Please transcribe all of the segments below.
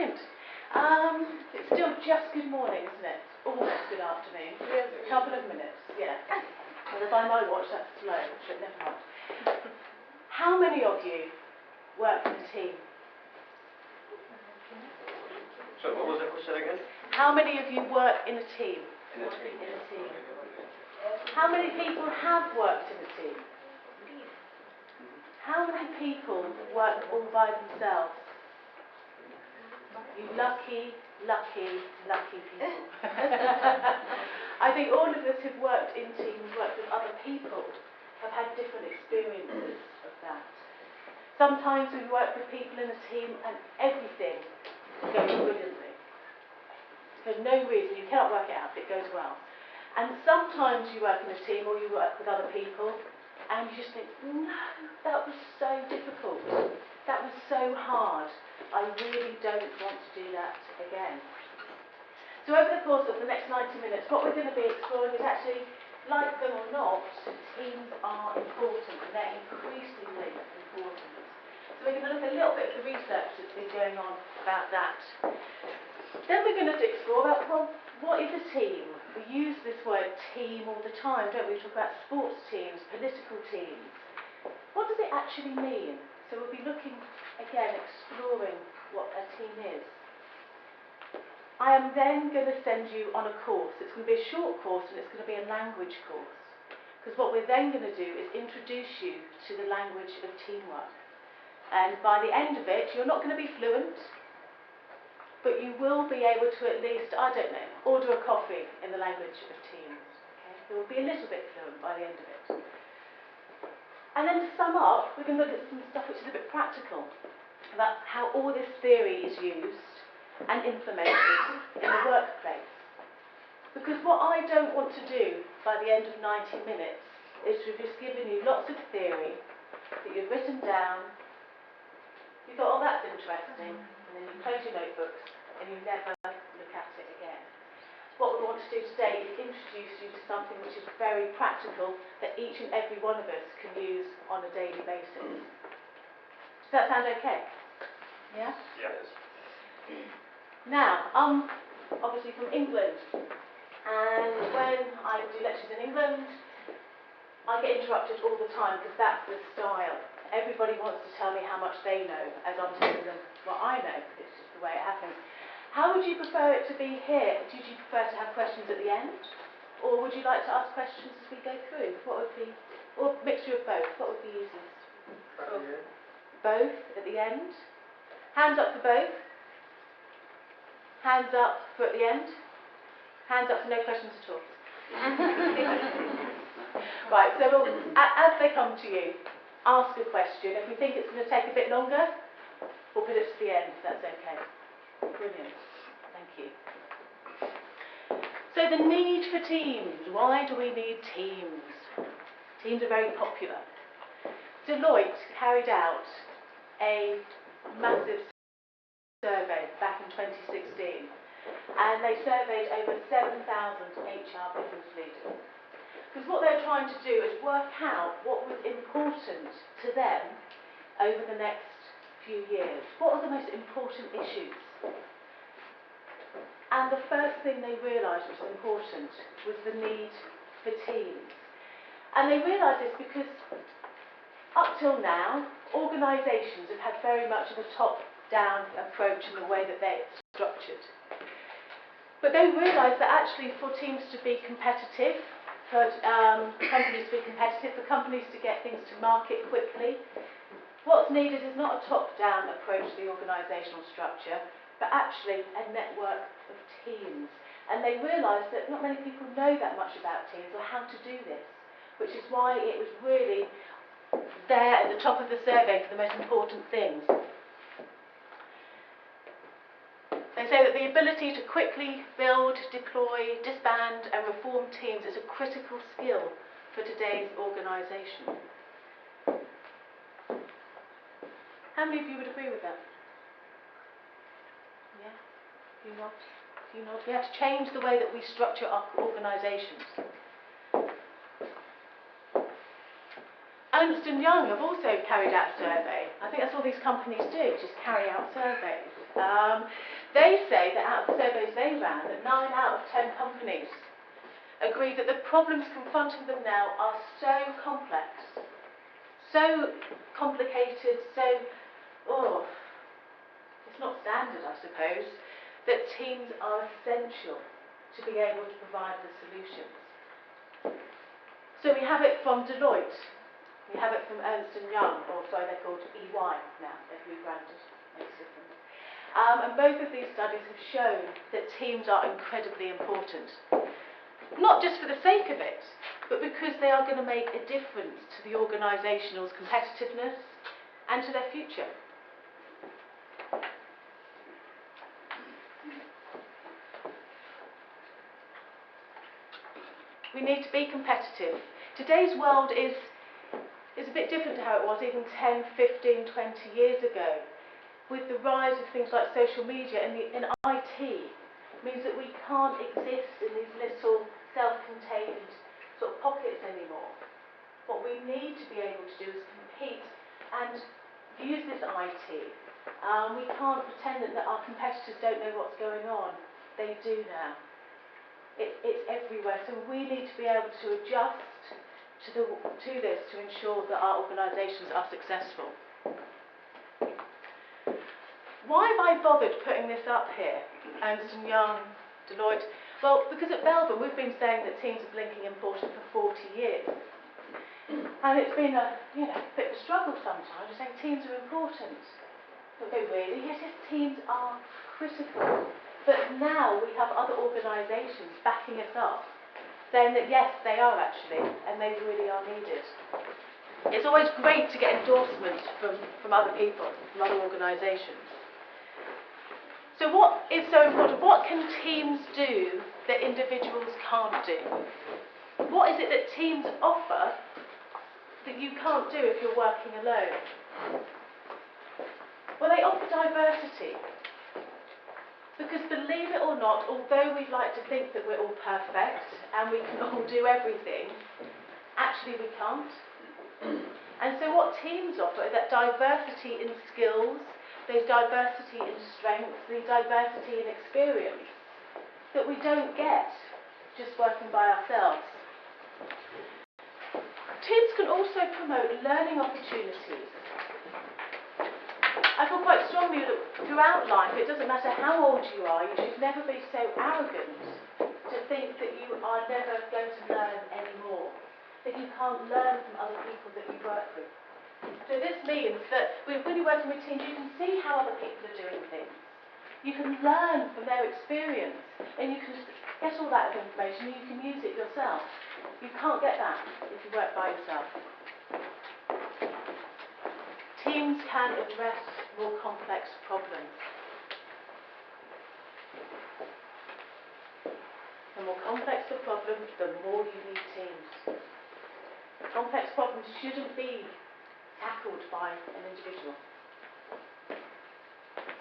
Brilliant. It's still just good morning, isn't it? Almost good afternoon. A couple of minutes, yeah. Well, by my watch, that's slow, but never mind. How many of you work in a team? So what was the question again? How many of you work in a team? In a team. In a team. How many people have worked in a team? How many people work all by themselves? You lucky, lucky, lucky people. I think all of us who've worked in teams, worked with other people, have had different experiences of that. Sometimes we work with people in a team and everything goes brilliantly. For no reason, you cannot work it out, it goes well. And sometimes you work in a team or you work with other people and you just think, no, that was so difficult. That was so hard. I really don't want to do that again. So over the course of the next 90 minutes, what we're going to be exploring is actually, like them or not, teams are important and they're increasingly important. So we're going to look a little bit at the research that's been going on about that. Then we're going to explore about, well, what is a team? We use this word team all the time, don't we? We talk about sports teams, political teams. What does it actually mean? So we'll be looking, again, exploring what a team is. I am then going to send you on a course. It's going to be a short course and it's going to be a language course. Because what we're then going to do is introduce you to the language of teamwork. And by the end of it, you're not going to be fluent, but you will be able to at least, I don't know, order a coffee in the language of teams. Okay? You will be a little bit fluent by the end of it. And then to sum up, we're going to look at some stuff which is a bit practical about how all this theory is used and implemented in the workplace. Because what I don't want to do by the end of 90 minutes is to have just given you lots of theory that you've written down, you thought, oh, that's interesting, and then you close your notebooks and you never look at it again. What we want to do today is introduce you to something which is very practical that each and every one of us can use on a daily basis. Does that sound okay? Yeah? Yes. Now, obviously from England, and when I do lectures in England, I get interrupted all the time because that's the style. Everybody wants to tell me how much they know as I'm telling them what I know. It's just the way it happens. How would you prefer it to be here? Would you prefer to have questions at the end? Or would you like to ask questions as we go through? What would be, or a mixture of both? What would be easiest? Both at the end? Hands up for both? Hands up for at the end? Hands up for no questions at all? Right, so we'll, as they come to you, ask a question. If we think it's going to take a bit longer, we'll put it to the end, if that's okay. Brilliant. Thank you. So the need for teams. Why do we need teams? Teams are very popular. Deloitte carried out a massive survey back in 2016, and they surveyed over 7,000 HR business leaders. Because what they're trying to do is work out what was important to them over the next few years. What are the most important issues? And the first thing they realised was important was the need for teams. And they realised this because up till now, organisations have had very much of a top-down approach in the way that they're structured. But they realised that actually for teams to be competitive, for companies to be competitive, for companies to get things to market quickly, what's needed is not a top-down approach to the organisational structure, but actually a network of teams. And they realised that not many people know that much about teams or how to do this, which is why it was really there at the top of the survey for the most important things. They say that the ability to quickly build, deploy, disband and reform teams is a critical skill for today's organisation. How many of you would agree with that? Yeah? You nod? You nod? We have to change the way that we structure our organisations. Ernst & Young have also carried out a survey. I think that's all these companies do, just carry out surveys. They say that out of the surveys they ran, that 9 out of 10 companies agree that the problems confronting them now are so complex, so complicated, so, it's not standard, I suppose, that teams are essential to be able to provide the solutions. So we have it from Deloitte, we have it from Ernst & Young, or sorry, they're called EY now, they've rebranded, makes a difference. And both of these studies have shown that teams are incredibly important. Not just for the sake of it, but because they are going to make a difference to the organisation's competitiveness and to their future. We need to be competitive. Today's world is a bit different to how it was even 10, 15, 20 years ago. With the rise of things like social media and IT, means that we can't exist in these little self-contained sort of pockets anymore. What we need to be able to do is compete and use this IT. We can't pretend that our competitors don't know what's going on. They do now. It's everywhere, so we need to be able to adjust to this to ensure that our organisations are successful. Why have I bothered putting this up here? Ernst & Young, Deloitte. Well, because at Belbin we've been saying that teams are blinking important for 40 years. And it's been a bit of a struggle sometimes, just saying teams are important. But no, really, yes, teams are critical. But now we have other organisations backing us up, saying that yes, they are actually, and they really are needed. It's always great to get endorsement from other people, from other organisations. So what is so important? What can teams do that individuals can't do? What is it that teams offer that you can't do if you're working alone? Well, they offer diversity. Because believe it or not, although we'd like to think that we're all perfect and we can all do everything, actually we can't. And so what teams offer is that diversity in skills, there's diversity in strengths, there's diversity in experience that we don't get just working by ourselves. Teams can also promote learning opportunities. I feel quite strongly that throughout life, it doesn't matter how old you are, you should never be so arrogant to think that you are never going to learn anymore, that you can't learn from other people that you work with. So this means that when you're working with teams, you can see how other people are doing things. You can learn from their experience, and you can get all that information, and you can use it yourself. You can't get that if you work by yourself. Teams can address more complex problems. The more complex the problem, the more you need teams. Complex problems shouldn't be tackled by an individual.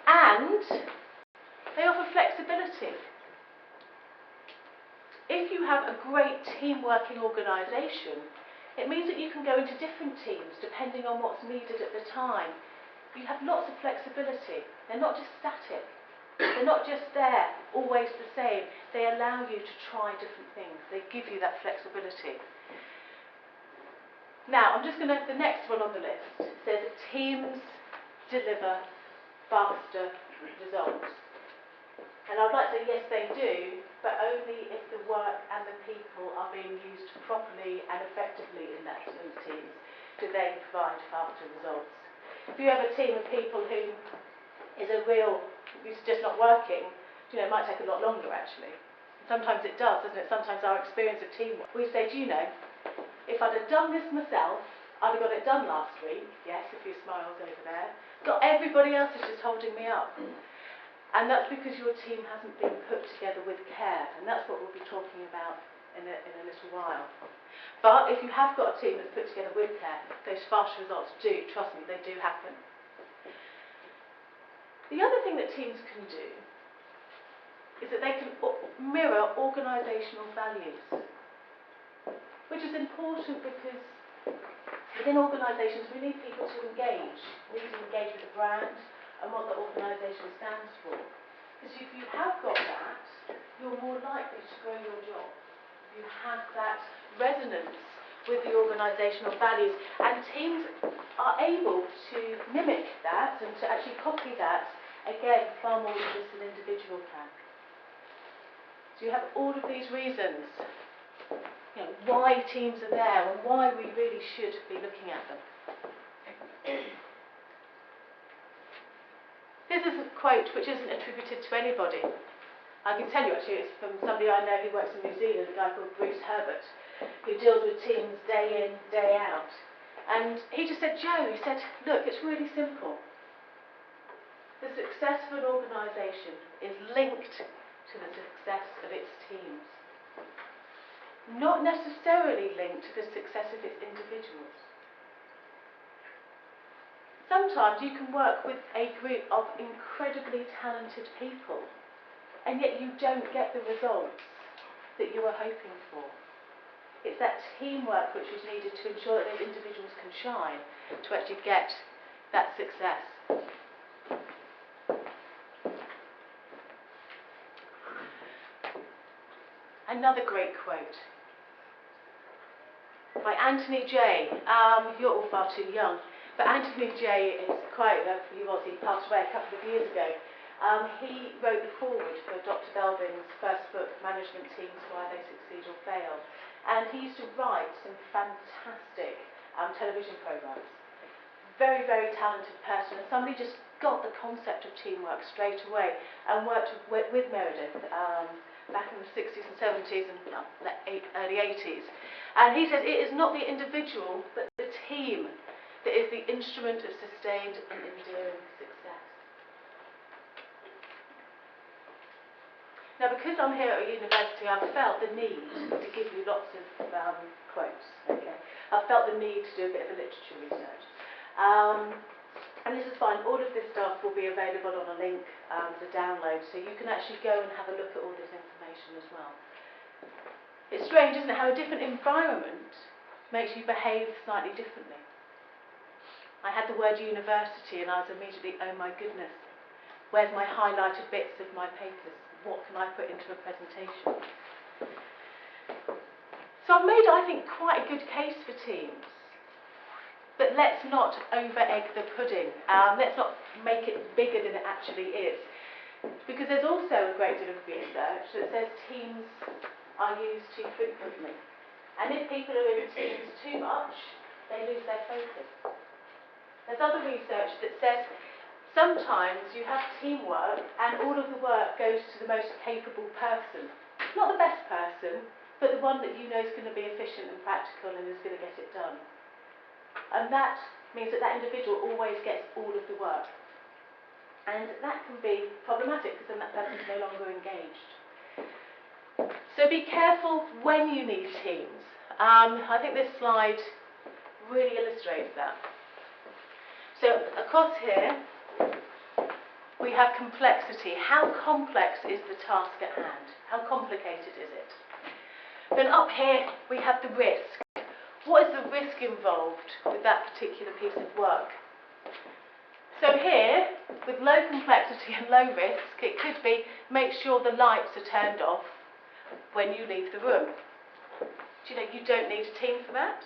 And they offer flexibility. If you have a great team-working organisation, it means that you can go into different teams depending on what's needed at the time. You have lots of flexibility. They're not just static. They're not just there, always the same. They allow you to try different things. They give you that flexibility. Now, the next one on the list says teams deliver faster results. And I'd like to say yes, they do, but only if the work and the people are being used properly and effectively in those teams do they provide faster results. If you have a team of people who is just not working, it might take a lot longer actually. Sometimes it does, doesn't it? Sometimes our experience of teamwork, we say, if I'd have done this myself, I'd have got it done last week. Yes, a few smiles over there. Got everybody else is just holding me up. And that's because your team hasn't been put together with care, and that's what we'll be talking about in a little while. But if you have got a team that's put together with care, those faster results do, trust me, they do happen. The other thing that teams can do is that they can mirror organisational values, which is important because within organisations we need people to engage. We need to engage with the brand and what the organisation stands for. Because more likely to grow your job. You have that resonance with the organisational values, and teams are able to mimic that and to actually copy that, again, far more than just an individual can. So you have all of these reasons, you know, why teams are there and why we really should be looking at them. This is a quote which isn't attributed to anybody. I can tell you actually it's from somebody I know who works in New Zealand, a guy called Bruce Herbert, who deals with teams day in, day out. And he just said, Joe, he said, look, it's really simple. The success of an organisation is linked to the success of its teams. Not necessarily linked to the success of its individuals. Sometimes you can work with a group of incredibly talented people, and yet you don't get the results that you were hoping for. It's that teamwork which is needed to ensure that those individuals can shine to actually get that success. Another great quote by Anthony J. You're all far too young, but Anthony J. is quite, he passed away a couple of years ago. He wrote the foreword for Dr. Belbin's first book, Management Teams, Why They Succeed or Fail. And he used to write some fantastic television programmes. Very, very talented person, and somebody just got the concept of teamwork straight away and worked with Meredith back in the 60s and 70s and early 80s. And he said it is not the individual, but the team that is the instrument of sustained and enduring success. Now, because I'm here at a university, I've felt the need to give you lots of quotes. Okay, I've felt the need to do a bit of a literature research. And this is fine. All of this stuff will be available on a link as a download, so you can actually go and have a look at all this information as well. It's strange, isn't it, how a different environment makes you behave slightly differently. I had the word university and I was immediately, oh my goodness, where's my highlighted bits of my papers? What can I put into a presentation? So I've made, I think, quite a good case for teams. But let's not over-egg the pudding. Let's not make it bigger than it actually is. Because there's also a great deal of research that says teams are used too frequently. And if people are in teams too much, they lose their focus. There's other research that says sometimes you have teamwork and all of the work goes to the most capable person. Not the best person, but the one that you know is going to be efficient and practical and is going to get it done. And that means that that individual always gets all of the work. And that can be problematic because then that person is no longer engaged. So be careful when you need teams. I think this slide really illustrates that. So across here, we have complexity. How complex is the task at hand? How complicated is it? Then up here, we have the risk. What is the risk involved with that particular piece of work? So here, with low complexity and low risk, it could be make sure the lights are turned off when you leave the room. Do you know, you don't need a team for that.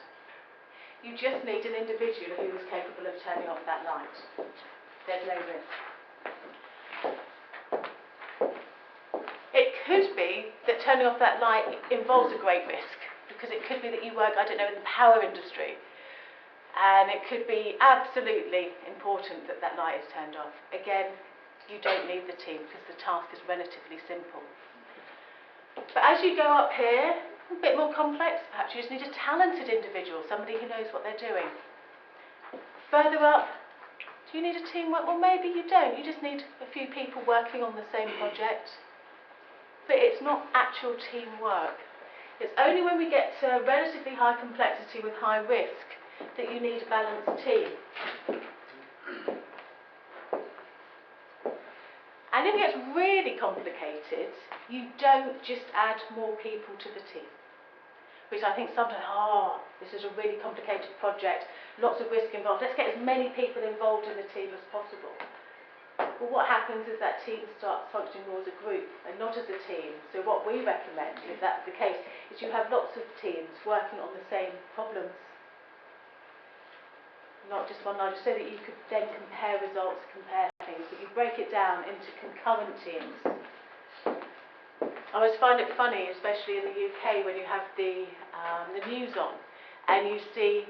You just need an individual who is capable of turning off that light. There's no risk. It could be that turning off that light involves a great risk, because it could be that you work, I don't know, in the power industry, and it could be absolutely important that that light is turned off. Again, you don't need the team because the task is relatively simple. But as you go up here, a bit more complex, perhaps you just need a talented individual, somebody who knows what they're doing. Further up, do you need a teamwork? Well, maybe you don't. You just need a few people working on the same project. But it's not actual teamwork. It's only when we get to relatively high complexity with high risk that you need a balanced team. And if it gets really complicated, you don't just add more people to the team. Which I think sometimes, this is a really complicated project, lots of risk involved. Let's get as many people involved in the team as possible. Well, what happens is that team starts functioning more as a group and not as a team. So what we recommend, if that's the case, is you have lots of teams working on the same problems, not just one large, so that you could then compare results, compare things, but you break it down into concurrent teams. I always find it funny, especially in the UK, when you have the news on, and you see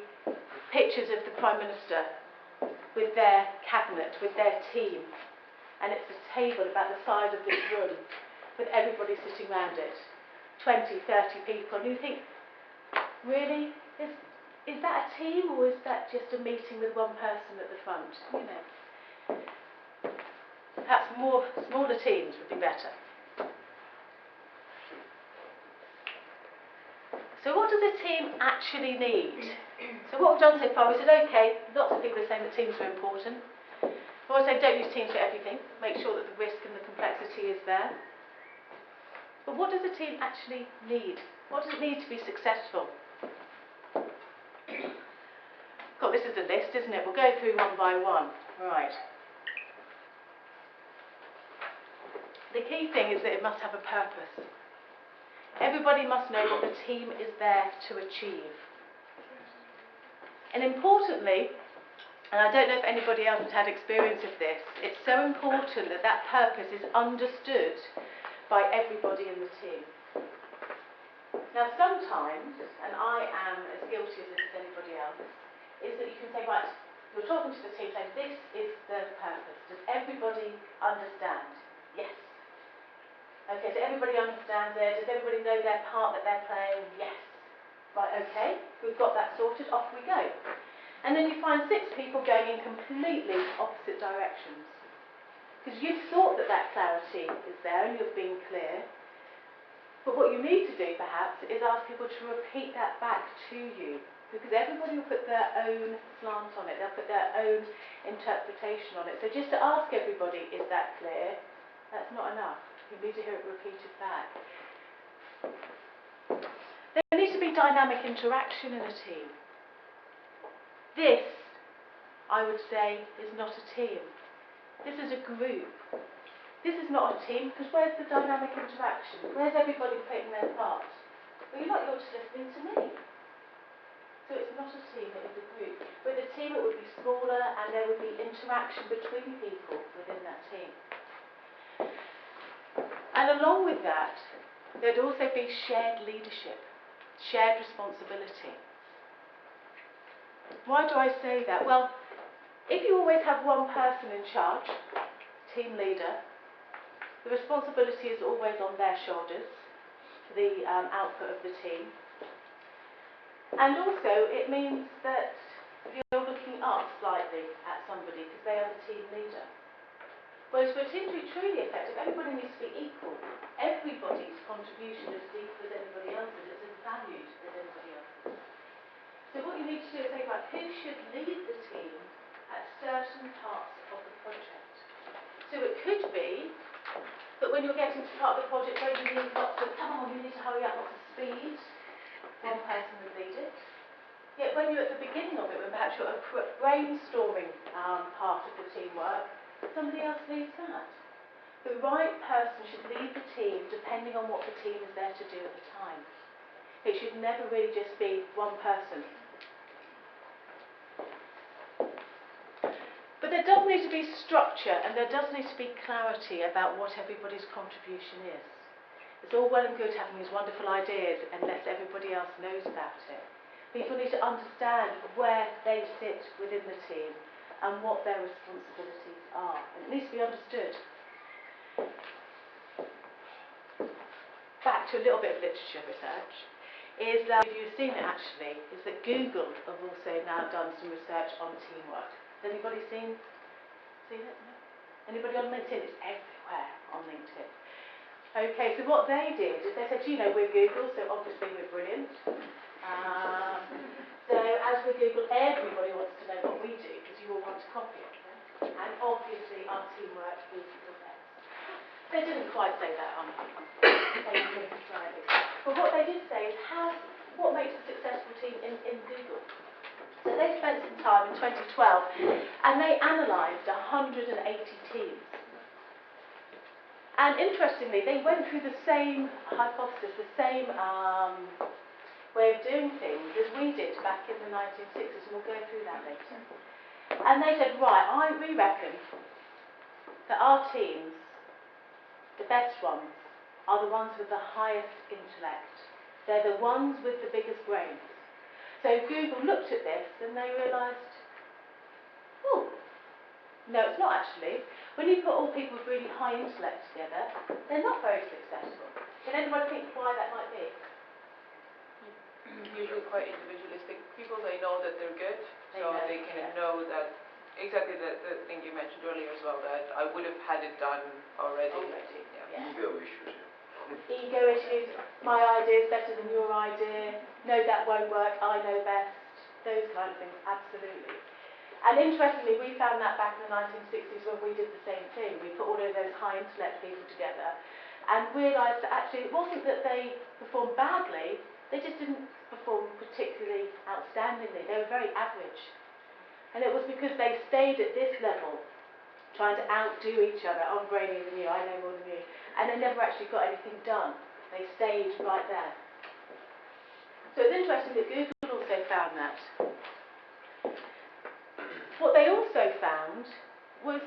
pictures of the Prime Minister with their cabinet, with their team, and it's a table about the size of this room, with everybody sitting around it, 20, 30 people, and you think, really? Is that a team, or is that just a meeting with one person at the front? You know, perhaps smaller teams would be better. So what does a team actually need? So what we've done so far, we said, okay, lots of people are saying that teams are important. We also say don't use teams for everything. Make sure that the risk and the complexity is there. But what does a team actually need? What does it need to be successful? God, this is a list, isn't it? We'll go through one by one. Right. The key thing is that it must have a purpose. Everybody must know what the team is there to achieve. And importantly, and I don't know if anybody else has had experience of this, it's so important that that purpose is understood by everybody in the team. Now sometimes, and I am as guilty of this as anybody else, is that you can say, right, you're talking to the team saying, this is the purpose. Does everybody understand? Yes. Okay, so everybody understands it. Does everybody know their part that they're playing? Yes. Right, okay, we've got that sorted, off we go. And then you find 6 people going in completely opposite directions. Because you've thought that that clarity is there and you're being clear. But what you need to do, perhaps, is ask people to repeat that back to you. Because everybody will put their own slant on it. They'll put their own interpretation on it. So just to ask everybody, is that clear? That's not enough. You need to hear it repeated back. There needs to be dynamic interaction in a team. This, I would say, is not a team. This is a group. This is not a team, because where's the dynamic interaction? Where's everybody playing their part? Well, you're just listening to me. So it's not a team, it is a group. With a team, it would be smaller, and there would be interaction between people within that team. And along with that, there'd also be shared leadership, shared responsibility. Why do I say that? Well, if you always have one person in charge, team leader, the responsibility is always on their shoulders for the output of the team. And also, it means that you're looking up slightly at somebody because they are the team leader. Whereas for a team to be truly effective, everybody needs to be equal. Everybody's contribution is as equal as anybody else's, it's as valued as anybody else's. So what you need to do is think about who should lead the team at certain parts of the project. So it could be that when you're getting to part of the project where you need lots of, come on, you need to hurry up, lots of speed, one person would lead it. Yet when you're at the beginning of it, when perhaps you're a brainstorming part of the teamwork, somebody else leads that. The right person should lead the team depending on what the team is there to do at the time. It should never really just be one person. But there does need to be structure, and there does need to be clarity about what everybody's contribution is. It's all well and good having these wonderful ideas unless everybody else knows about it. People need to understand where they sit within the team and what their responsibilities are. And it needs to be understood. Back to a little bit of literature research, is if you've seen it actually, is that Google have also now done some research on teamwork. Has anybody seen it? No? Anybody on LinkedIn? It's everywhere on LinkedIn. Okay, so what they did is they said, you know, we're Google, so obviously we're brilliant. So as with Google, everybody wants to know what we do because you all want to copy it. Yeah? And obviously our teamwork is the best. They didn't quite say that on Facebook slightly. But what they did say is what makes a successful team in Google. So they spent some time in 2012 and they analysed 180 teams. And interestingly, they went through the same hypothesis, the same way of doing things as we did back in the 1960s, and we'll go through that later. And they said, right, we reckon that our teams, the best ones, are the ones with the highest intellect. They're the ones with the biggest brains. So Google looked at this and they realised, oh, no, it's not actually. When you put all people with really high intellect together, they're not very successful. Can anybody think why that might be? Usually quite individualistic people, they know that they're good, They so know, they kind of yeah. know that, exactly the thing you mentioned earlier as well, that I would have had it done already. Yeah. Ego issues. Ego issues, my idea is better than your idea, no, that won't work, I know best, those kind of things, absolutely. And interestingly, we found that back in the 1960s when we did the same thing. We put all of those high intellect people together and realised that actually it wasn't that they performed badly, they just didn't perform particularly outstandingly. They were very average. And it was because they stayed at this level, trying to outdo each other. I'm brainier than you, I know more than you. And they never actually got anything done. They stayed right there. So it's interesting that Google also found that. What they also found was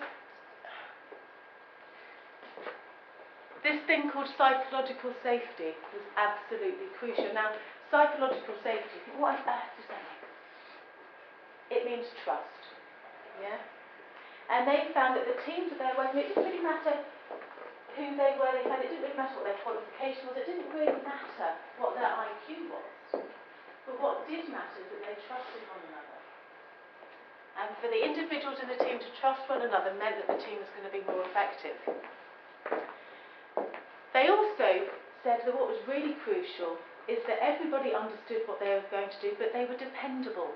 this thing called psychological safety was absolutely crucial. Now, psychological safety, what on earth does that mean? It means trust. Yeah? And they found that the teams that they were working with, it didn't really matter who they were, they found it didn't really matter what their qualification was, it didn't really matter what their IQ was. But what did matter is that they trusted one another. And for the individuals in the team to trust one another meant that the team was going to be more effective. They also said that what was really crucial is that everybody understood what they were going to do, but they were dependable.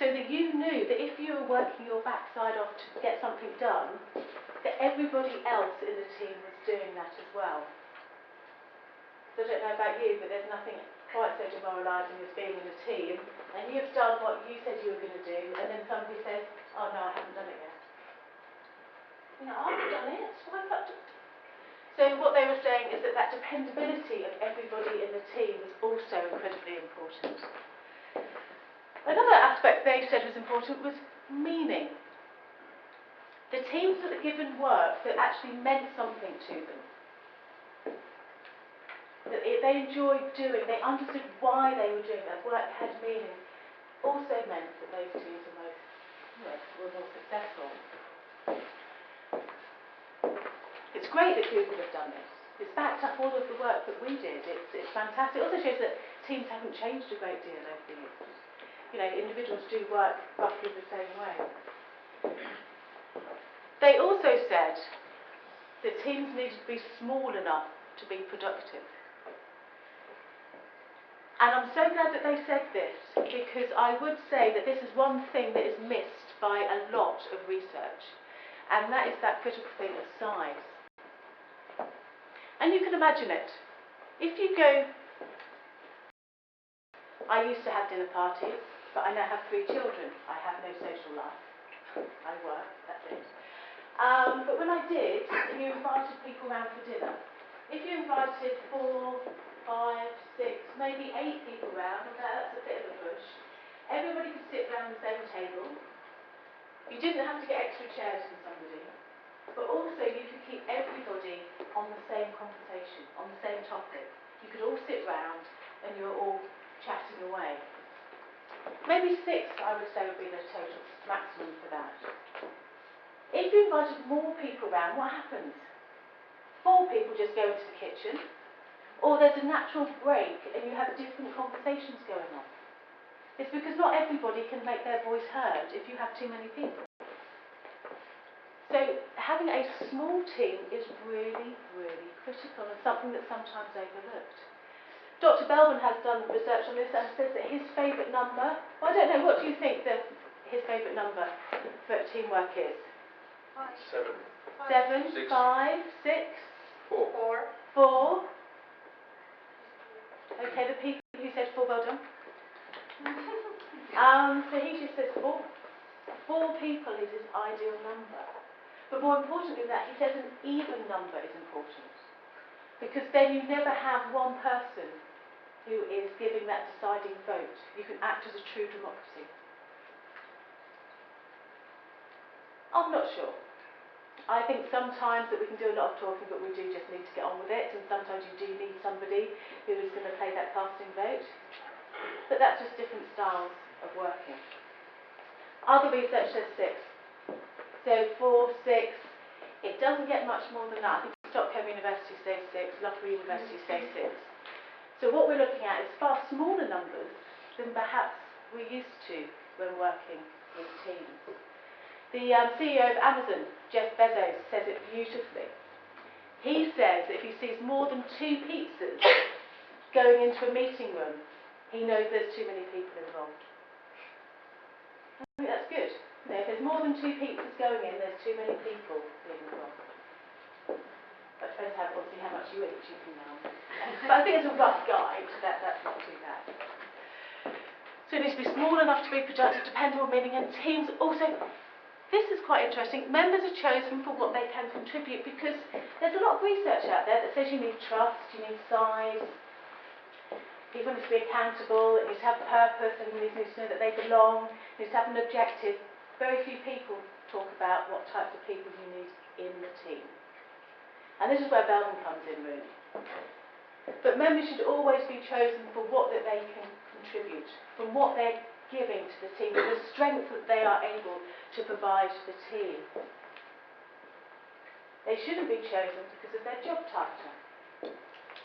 So that you knew that if you were working your backside off to get something done, that everybody else in the team was doing that as well. So I don't know about you, but there's nothing quite so demoralising as being in a team and you've done what you said you were going to do and then somebody says, oh no, I haven't done it yet. You know, I haven't done it, why not? So what they were saying is that that dependability of everybody in the team was also incredibly important. Another aspect they said was important was meaning. The teams that were given work that actually meant something to them, that they enjoyed doing, they understood why they were doing that, work had meaning, also meant that those teams were more successful. It's great that Google have done this. It's backed up all of the work that we did. It's fantastic. It also shows that teams haven't changed a great deal over the years. You know, individuals do work roughly the same way. They also said that teams needed to be small enough to be productive. And I'm so glad that they said this, because I would say that this is one thing that is missed by a lot of research, and that is that critical thing of size. And you can imagine it. If you go, I used to have dinner parties, but I now have 3 children. I have no social life. I work, that's it. But when I did, you invited people around for dinner. If you invited 4, 5, 6, maybe 8 people round, that's a bit of a push. Everybody could sit round the same table. You didn't have to get extra chairs from somebody. But also you could keep everybody on the same conversation, on the same topic. You could all sit round and you were all chatting away. Maybe 6, I would say, would be the total maximum for that. If you invited more people round, what happens? 4 people just go into the kitchen, or there's a natural break and you have different conversations going on. It's because not everybody can make their voice heard if you have too many people. So having a small team is really, really critical and something that's sometimes overlooked. Dr. Belbin has done research on this and says that his favourite number, well, I don't know, what do you think his favourite number for teamwork is? 7. 7, 6. 5, 6, 4. 4. Okay, the people who said 4, well done. So he just says 4. 4 people is his ideal number. But more importantly than that, he says an even number is important. Because then you never have one person who is giving that deciding vote. You can act as a true democracy. I'm not sure. I think sometimes that we can do a lot of talking, but we do just need to get on with it, and sometimes you do need somebody who is going to play that casting vote. But that's just different styles of working. Other research says 6. So 4, 6, it doesn't get much more than that. I think Stockholm University says 6, Loughborough University says 6. So what we're looking at is far smaller numbers than perhaps we're used to when working with teams. The CEO of Amazon, Jeff Bezos, says it beautifully. He says that if he sees more than 2 pizzas going into a meeting room, he knows there's too many people involved. I think that's good. You know, if there's more than 2 pizzas going in, there's too many people being involved. But it depends obviously how much you eat, you can But I think it's a rough guide, that's not too bad. So it needs to be small enough to be productive, dependable, meaning, and teams also. This is quite interesting. Members are chosen for what they can contribute, because there's a lot of research out there that says you need trust, you need size, people need to be accountable, it needs to have purpose, and you need to know that they belong, you need to have an objective. Very few people talk about what types of people you need in the team. And this is where Belbin comes in, really. But members should always be chosen for what that they can contribute, from what they're giving to the team, the strength that they are able to provide to the team. They shouldn't be chosen because of their job title.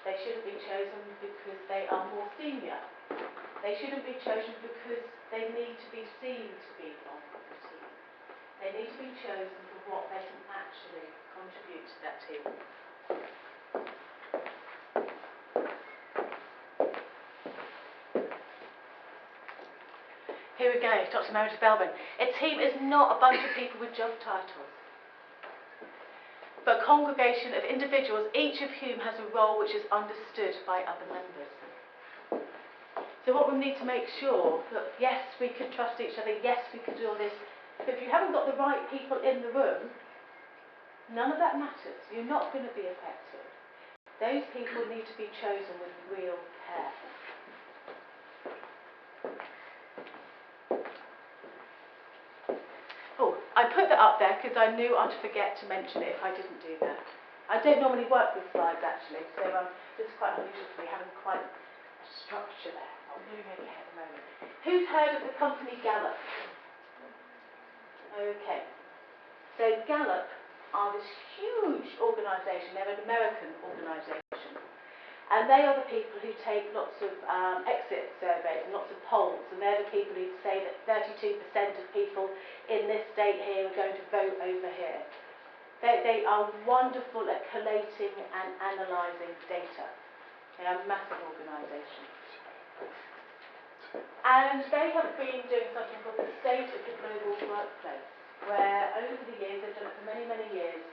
They shouldn't be chosen because they are more senior. They shouldn't be chosen because they need to be seen to be on the team. They need to be chosen for what they can actually contribute to that team. Here we go, Dr. Meredith Belbin. A team is not a bunch of people with job titles, but a congregation of individuals, each of whom has a role which is understood by other members. So what we need to make sure that, yes, we can trust each other, yes, we can do all this, but if you haven't got the right people in the room, none of that matters. You're not going to be effective. Those people need to be chosen with real care. Oh, I put that up there because I knew I'd forget to mention it if I didn't do that. I don't normally work with slides actually, so this is quite unusual for me, having quite a structure there. I'm doing okay at the moment. Who's heard of the company Gallup? Okay. So Gallup are this huge organisation. They're an American organisation. And they are the people who take lots of exit surveys and lots of polls, and they're the people who say that 32% of people in this state here are going to vote over here. They are wonderful at collating and analysing data. They are a massive organisation. And they have been doing something called the State of the Global Workplace, where over the years, they've done it for many, many years,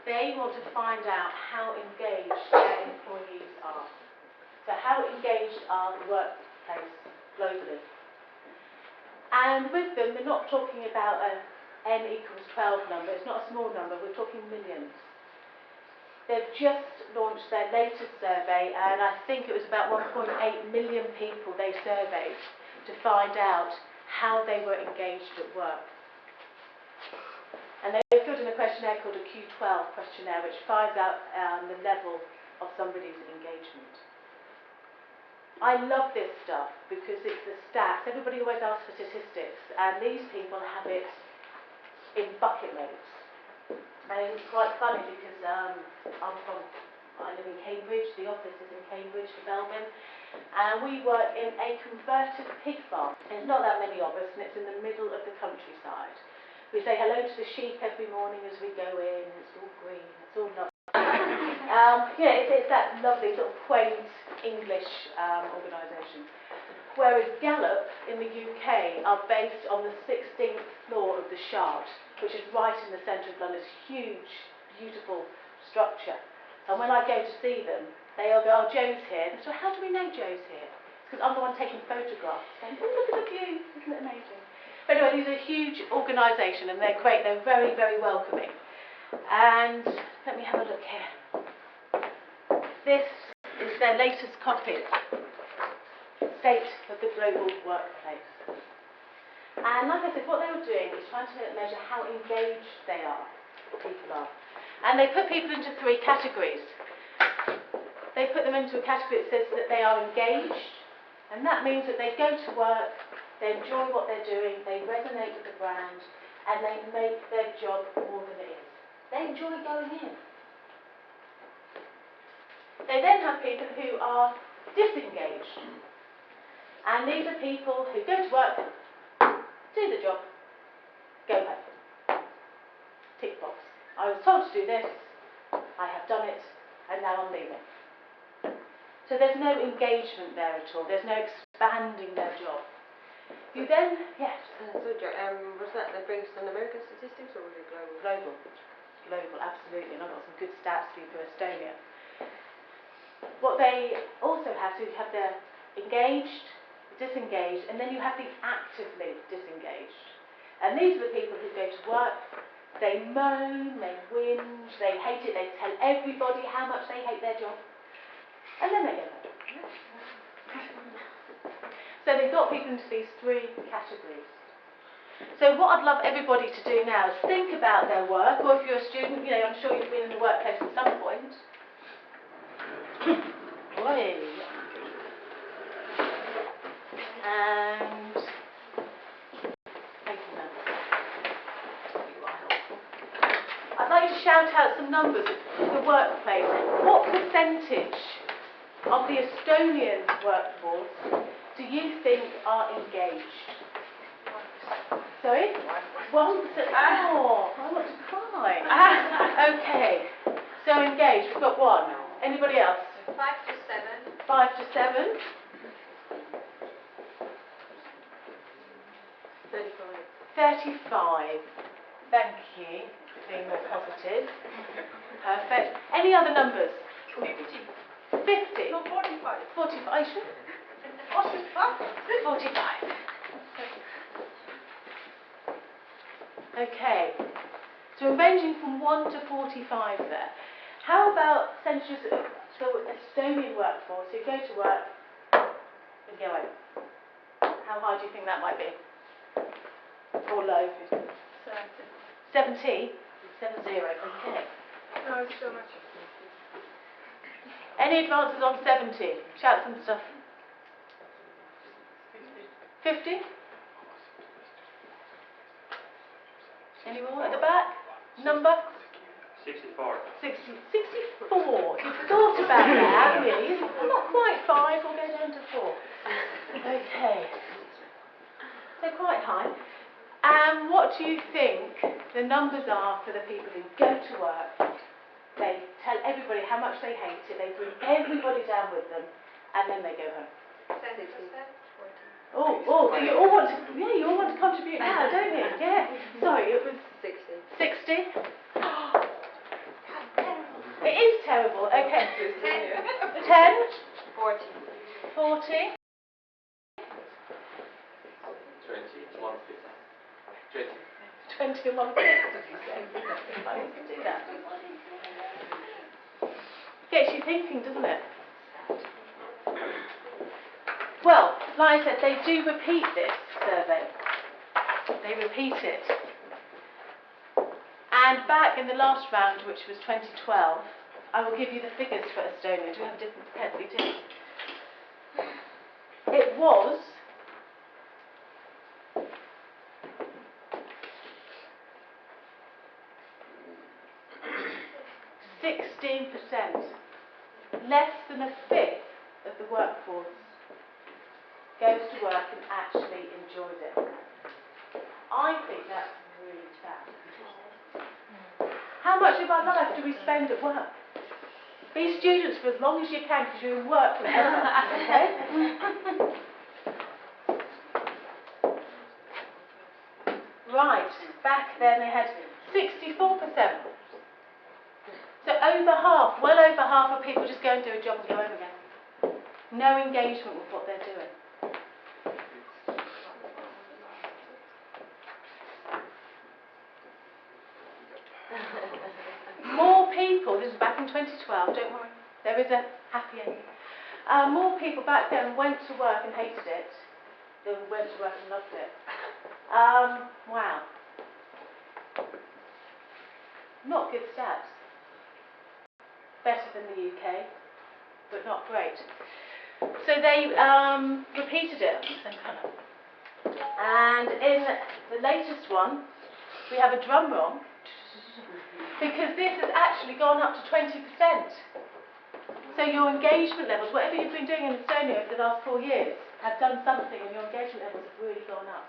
they want to find out how engaged their employees are. So how engaged are the workplace globally? And with them, they're not talking about a n equals 12 number. It's not a small number. We're talking millions. They've just launched their latest survey, and I think it was about 1.8 million people they surveyed to find out how they were engaged at work. And they filled in a questionnaire called a Q12 questionnaire, which finds out the level of somebody's engagement. I love this stuff because it's the stats. Everybody always asks for statistics, and these people have it in bucket loads. And it's quite funny because I live in Cambridge, the office is in Cambridge for Belbin, and we work in a converted pig farm. There's not that many of us, and it's in the middle of the countryside. We say hello to the sheep every morning as we go in, it's all green, it's all lovely. It's that lovely sort of quaint English organisation. Whereas Gallup in the UK are based on the 16th floor of the Shard, which is right in the centre of London, this huge, beautiful structure. And when I go to see them, they all go, oh, Joe's here. And so how do we know Joe's here? It's because I'm the one taking photographs, saying, oh, look at the view, isn't it amazing? But anyway, these are a huge organisation, and they're great, they're very, very welcoming. And let me have a look here. This is their latest copy, State of the Global Workplace. And like I said, what they were doing is trying to measure how engaged they are, people are. And they put people into 3 categories. They put them into a category that says that they are engaged, and that means that they go to work, they enjoy what they're doing, they resonate with the brand, and they make their job more than it is. They enjoy going in. They then have people who are disengaged. And these are people who go to work, do the job, go home. Tick box. I was told to do this, I have done it, and now I'm leaving. So there's no engagement there at all, there's no expanding their job. You then, yes? Was that based on American statistics or was it global? Global. Global, absolutely, and I've got some good stats for you for Estonia. What they also have, so you have the engaged, disengaged, and then you have the actively disengaged. And these are the people who go to work, they moan, they whinge, they hate it, they tell everybody how much they hate their job, and then they go home. So they've got people into these 3 categories. So what I'd love everybody to do now is think about their work, or if you're a student, you know, I'm sure you've been in the workplace at some point. And thank you, ma'am. I'd like you to shout out some numbers of the workplace. What percentage of the Estonian workforce do you think are engaged? Sorry? 1%. Oh, I want to cry. Okay. So engaged. We've got 1. Anybody else? 5 to 7. 5 to 7. 35. Thank you for being more positive. Perfect. Any other numbers? 50. 50. No, 45. 45. Are you sure? 45. Okay. So we're ranging from 1 to 45 there. How about percentages of the Estonian workforce who go to work and go home? How high do you think that might be? Or low? 70? 70, okay. No, it's so much. Any advances on 70? Shout some stuff. 50? Any more at the back? Number? 64. 64. You've thought about that, haven't you? Not quite 5, we'll go down to 4. Okay. So quite high. And what do you think the numbers are for the people who go to work? They tell everybody how much they hate it, they bring everybody down with them, and then they go home. 10%. Oh, so you all want to contribute now, don't you? Yeah. Sorry, it was 60. 60. It is terrible. Okay. 10. 40. 40. 20 and 1 did you say? I can do that. Gets you thinking, doesn't it? Well, like I said, they do repeat this survey. They repeat it. And back in the last round, which was 2012, I will give you the figures for Estonia. Do we have a different pen? We do. It was 16%, less than a fifth of the workforce goes to work and actually enjoys it. I think that's really sad. How much of our life do we spend at work? Be students for as long as you can because you're in work forever. Okay? Right, back then they had 64%. So over half, well over half of people just go and do a job and go home again. No engagement with what they're doing. in 2012, don't worry, there is a happy ending. More people back then went to work and hated it than went to work and loved it. Wow. Not good stats. Better than the UK, but not great. So they repeated it, same colour. And in the latest one, we have a drum roll, because this has actually gone up to 20%. So your engagement levels, whatever you've been doing in Estonia over the last 4 years, have done something and your engagement levels have really gone up.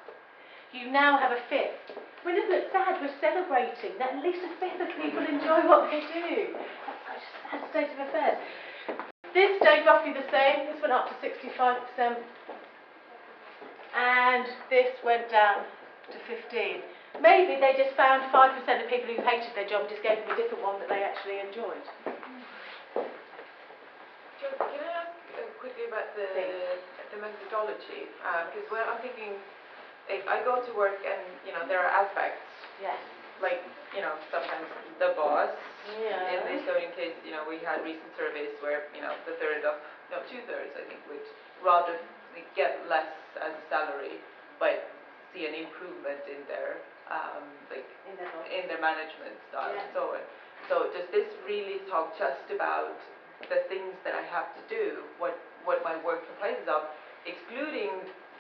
You now have a fifth. I mean, isn't it sad we're celebrating that at least a fifth of people enjoy what they do? That's such a sad state of affairs. This stayed roughly the same. This went up to 65%. And this went down to 15. Maybe they just found 5% of people who hated their job and just gave them a different one that they actually enjoyed. Jo, can I ask quickly about the methodology? Because when I'm thinking, if I go to work and, there are aspects, Yes. like, sometimes the boss, Yeah. in the Estonian case, we had recent surveys where, the two-thirds, I think, would rather get less as a salary, but see an improvement in their, in their management style and so on. So does this really talk just about the things that I have to do, what my work comprises of, excluding,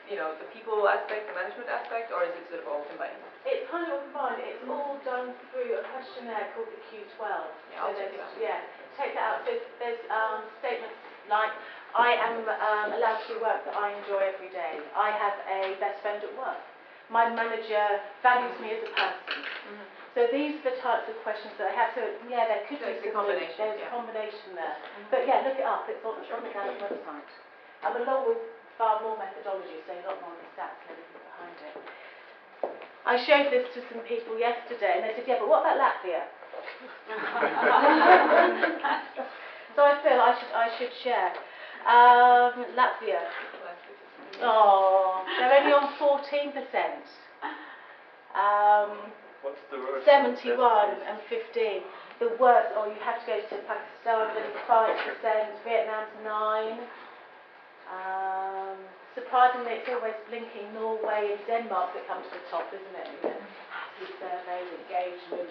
the people aspect, the management aspect, or is it sort of all combined? It's kind of all combined. It's all done through a questionnaire called the Q12. Yeah, I'll check it out. Yeah, take that out. So there's statements like, I am allowed to do work that I enjoy every day. I have a best friend at work. My manager values me as a person. Mm-hmm. So these are the types of questions that I have. So yeah, there could be There's a some combination, there's yeah. a combination there. Mm-hmm. But yeah, look it up. It's on the Gallup website. Along with far more methodology, so a lot more stats and everything behind it. I showed this to some people yesterday, and they said, "Yeah, but what about Latvia?" So I feel I should share. Latvia. Oh, they're only on 14%. What's the worst? 71 and 15. The worst. Oh, you have to go to Pakistan, 25%. Vietnam's 9. Surprisingly, it's always blinking Norway and Denmark that come to the top, isn't it? Happy surveys, engagement.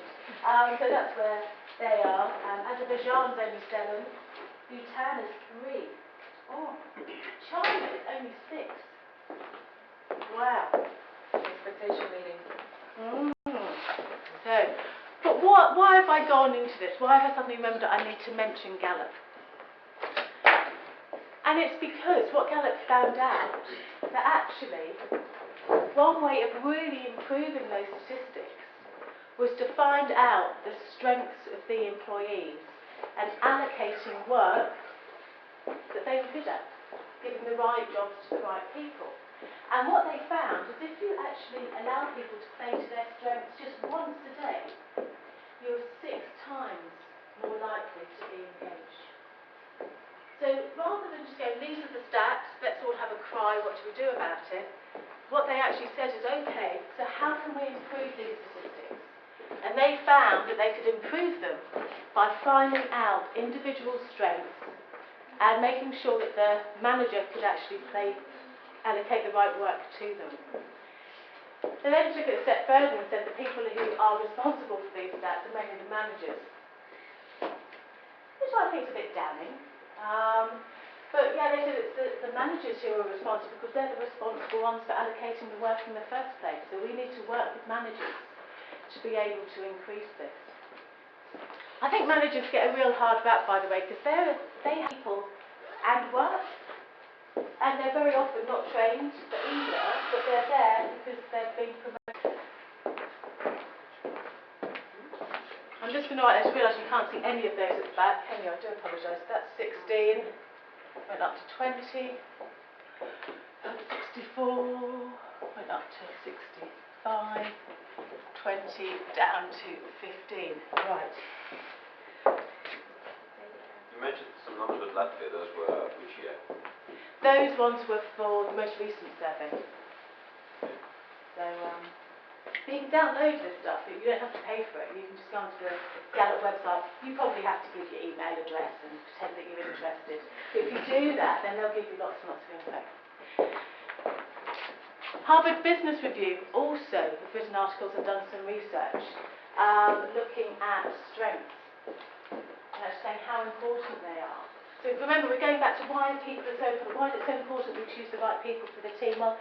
So that's where they are. Azerbaijan's only 7. Bhutan is 3. Oh, China is only 6. Wow. Expectation meeting. So, but why have I gone into this? Why have I suddenly remembered that I need to mention Gallup? And it's because what Gallup found out, that actually one way of really improving those statistics was to find out the strengths of the employees and allocating work that they were good at, giving the right jobs to the right people. And what they found is if you actually allow people to play to their strengths just once a day, you're 6 times more likely to be engaged. So rather than just go, these are the stats, let's all have a cry, what do we do about it? What they actually said is, okay, so how can we improve these statistics? And they found that they could improve them by finding out individual strengths and making sure that the manager could actually allocate the right work to them. They then took it a step further and said the people who are responsible for these stats are mainly the managers, which I think is a bit damning. But yeah, they said it's the managers who are responsible because they're the responsible ones for allocating the work in the first place. So we need to work with managers to be able to increase this. I think managers get a real hard rap, by the way, because they have people and work, and they're very often not trained for either, but they're there because they've been promoted. I'm just going to write, I just realise you can't see any of those at the back, can you? I do apologise. That's 16, went up to 20, 64, went up to 65, 20, down to 15. Right. You mentioned some numbers with Latvia, those were which year? Those ones were for the most recent survey. So, But you can download this stuff, but you don't have to pay for it. You can just go onto the Gallup website. You probably have to give your email address and pretend that you're interested. But if you do that, then they'll give you lots and lots of info. Harvard Business Review also have written articles and done some research looking at strengths, saying how important they are. So remember, we're going back to why is it so important we choose the right people for the team? Well,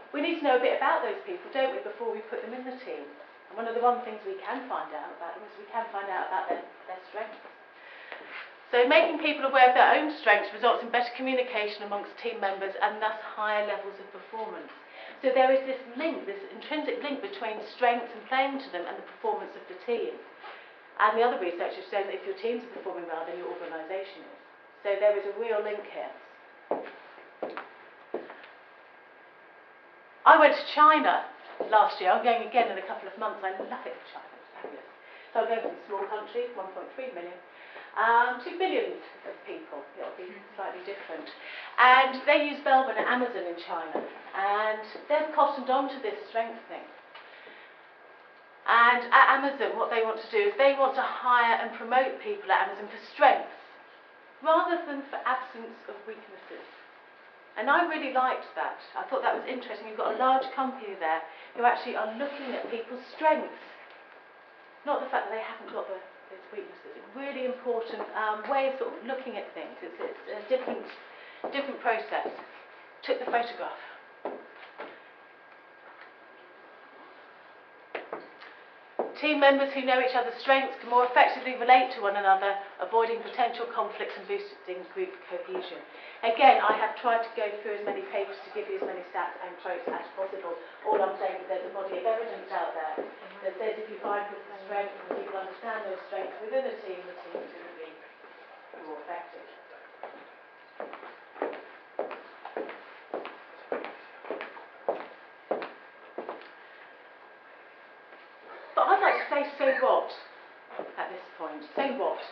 we need to know a bit about those people, don't we, before we put them in the team. And one of the things we can find out about them is we can find out about their strengths. So making people aware of their own strengths results in better communication amongst team members and thus higher levels of performance. So there is this link, this intrinsic link between strengths and playing to them and the performance of the team. And the other research has shown that if your teams are performing well, then your organisation is. So there is a real link here. I went to China last year. I'm going again in a couple of months. I love it in China. It's fabulous. So I'm going from a small country, 1.3 million, to billions of people. It'll be slightly different. And they use Belbin at Amazon in China. And they've cottoned on to this strength thing. And at Amazon, what they want to do is they want to hire and promote people at Amazon for strengths, rather than for absence of weaknesses. And I really liked that. I thought that was interesting. You've got a large company there who actually are looking at people's strengths, not the fact that they haven't got those weaknesses. It's a really important way of sort of looking at things. It's a different process. Took the photograph. Team members who know each other's strengths can more effectively relate to one another, avoiding potential conflicts and boosting group cohesion. Again, I have tried to go through as many papers to give you as many stats and quotes as possible. All I'm saying is there's a body of evidence out there that says if you find people's strengths and people understand those strengths within a team, the team is going to be more effective. But I'd like to say, so what, at this point? So what?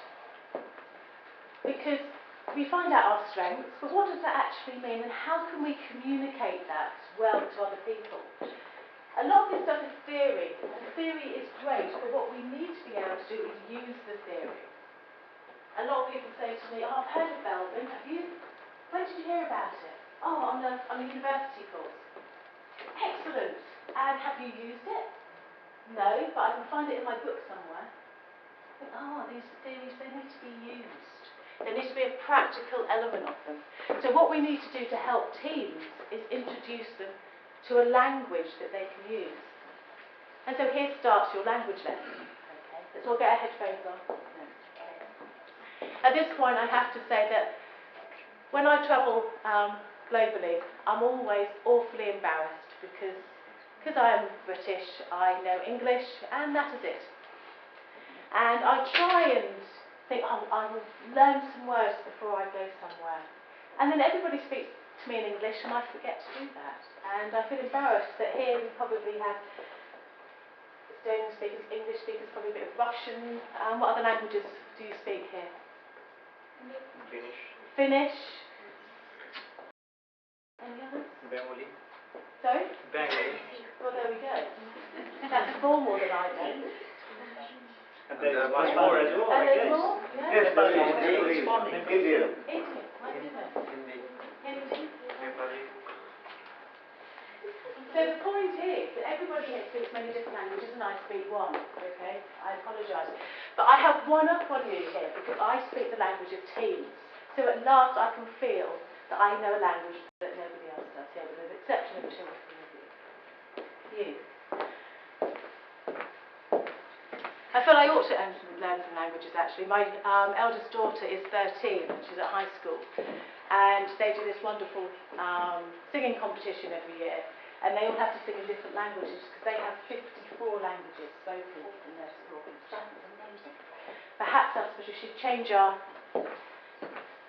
Because we find out our strengths, but what does that actually mean, and how can we communicate that well to other people? A lot of this stuff is theory, and theory is great, but what we need to be able to do is use the theory. A lot of people say to me, oh, I've heard of Belbin, have you? When did you hear about it? Oh, on a university course. Excellent. And have you used it? No, but I can find it in my book somewhere. But, these theories, they need to be used. There needs to be a practical element of them. So what we need to do to help teams is introduce them to a language that they can use. And so here starts your language lesson. Okay, let's all get our headphones on. No. At this point, I have to say that when I travel globally, I'm always awfully embarrassed because I am British, I know English, and that is it. And I try and think, I will learn some words before I go somewhere. And then everybody speaks to me in English, and I forget to do that. And I feel embarrassed that here we probably have Estonian speakers, English speakers, probably a bit of Russian. What other languages do you speak here? Finnish. Finnish. Any others? Bengali. Sorry? Bengali. Well, there we go. That's four more than I know. And there's much more as well. And there's more? Yeah. Indian. Indian. My goodness. Hindi. So the point is that everybody here speaks many different languages and I speak one, okay? I apologise. But I have one up on you here because I speak the language of teams. So at last I can feel that I know a language that nobody else does here, with the exception of two or three of you. You. I feel I ought to learn some languages actually. My eldest daughter is 13 and she's at high school. And they do this wonderful singing competition every year. And they all have to sing in different languages because they have 54 languages spoken in their school. That is amazing. Perhaps that's because we should change our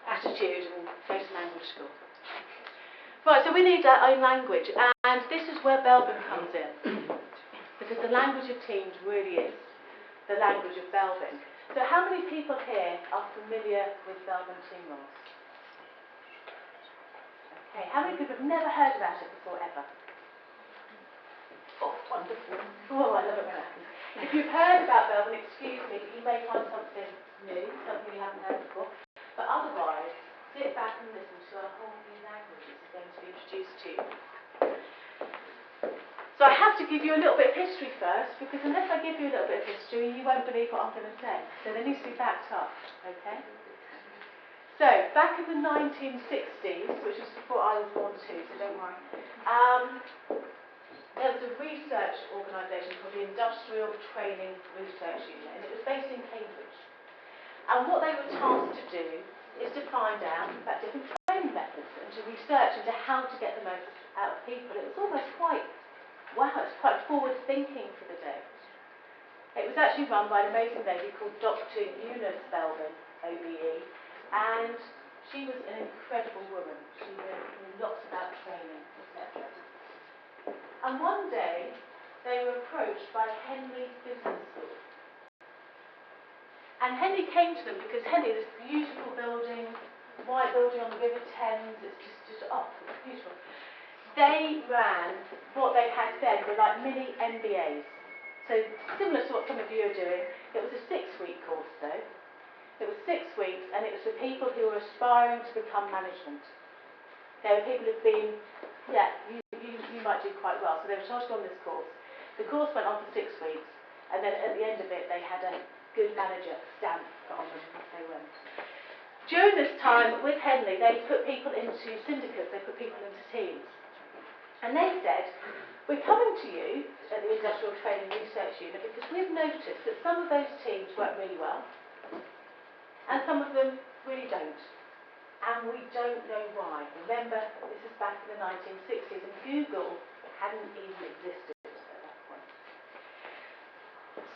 attitude and go to language school. Right, so we need our own language. And this is where Belbin comes in. Because the language of teams really is the language of Belbin. So how many people here are familiar with Belbin team roles? Okay, how many people have never heard about it before ever? Oh, wonderful. Oh, I love it when that happens. If you've heard about Belbin, excuse me, but you may find something new, something you haven't heard before. But otherwise, sit back and listen to a whole new language which is going to be introduced to you. So I have to give you a little bit of history first, because unless I give you a little bit of history, you won't believe what I'm going to say. So there needs to be backed up, okay? So, back in the 1960s, which was before I was born too, so don't worry, there was a research organisation called the Industrial Training Research Unit, and it was based in Cambridge. And what they were tasked to do is to find out about different training methods and to research into how to get the most out of people. It was almost quite, wow, it's quite forward thinking for the day. It was actually run by an amazing lady called Dr. EUAS Belbin, OBE, and she was an incredible woman. She knew lots about training, etc. And one day, they were approached by Henley Business School. And Henley came to them because Henley, this beautiful building, white building on the River Thames, it's it's beautiful. They ran, what they had then were like mini MBAs. So similar to what some of you are doing. It was a 6-week course though. It was 6 weeks, and it was for people who were aspiring to become management. There were people who've been, you might do quite well. So they were told to go on this course. The course went on for 6 weeks, and then at the end of it, they had a good manager stamp on them as they went. During this time with Henley, they put people into syndicates, they put people into teams. And they said, we're coming to you at the Industrial Training Research Unit because we've noticed that some of those teams work really well, and some of them really don't. And we don't know why. Remember, this is back in the 1960s, and Google hadn't even existed at that point.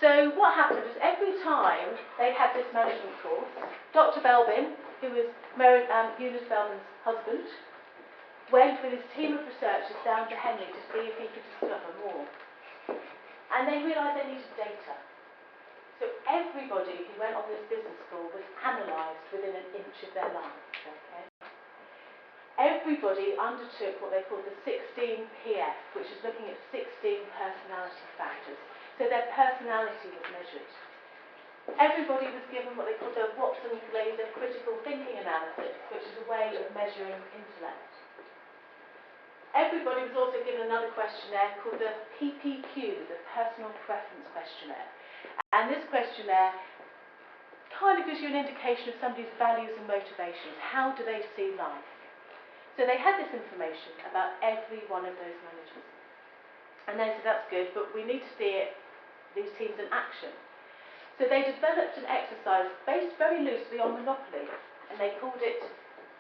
So what happened was every time they had this management course, Dr. Belbin, who was EUAS Belbin's husband, went with his team of researchers down to Henley to see if he could discover more. And they realised they needed data. So everybody who went on this business school was analysed within an inch of their lives. Okay? Everybody undertook what they called the 16PF, which is looking at 16 personality factors. So their personality was measured. Everybody was given what they called the Watson laser critical thinking analysis, which is a way of measuring intellect. Everybody was also given another questionnaire called the PPQ, the Personal Preference Questionnaire. And this questionnaire kind of gives you an indication of somebody's values and motivations. How do they see life? So they had this information about every one of those managers. And they said, that's good, but we need to see these teams in action. So they developed an exercise based very loosely on Monopoly, and they called it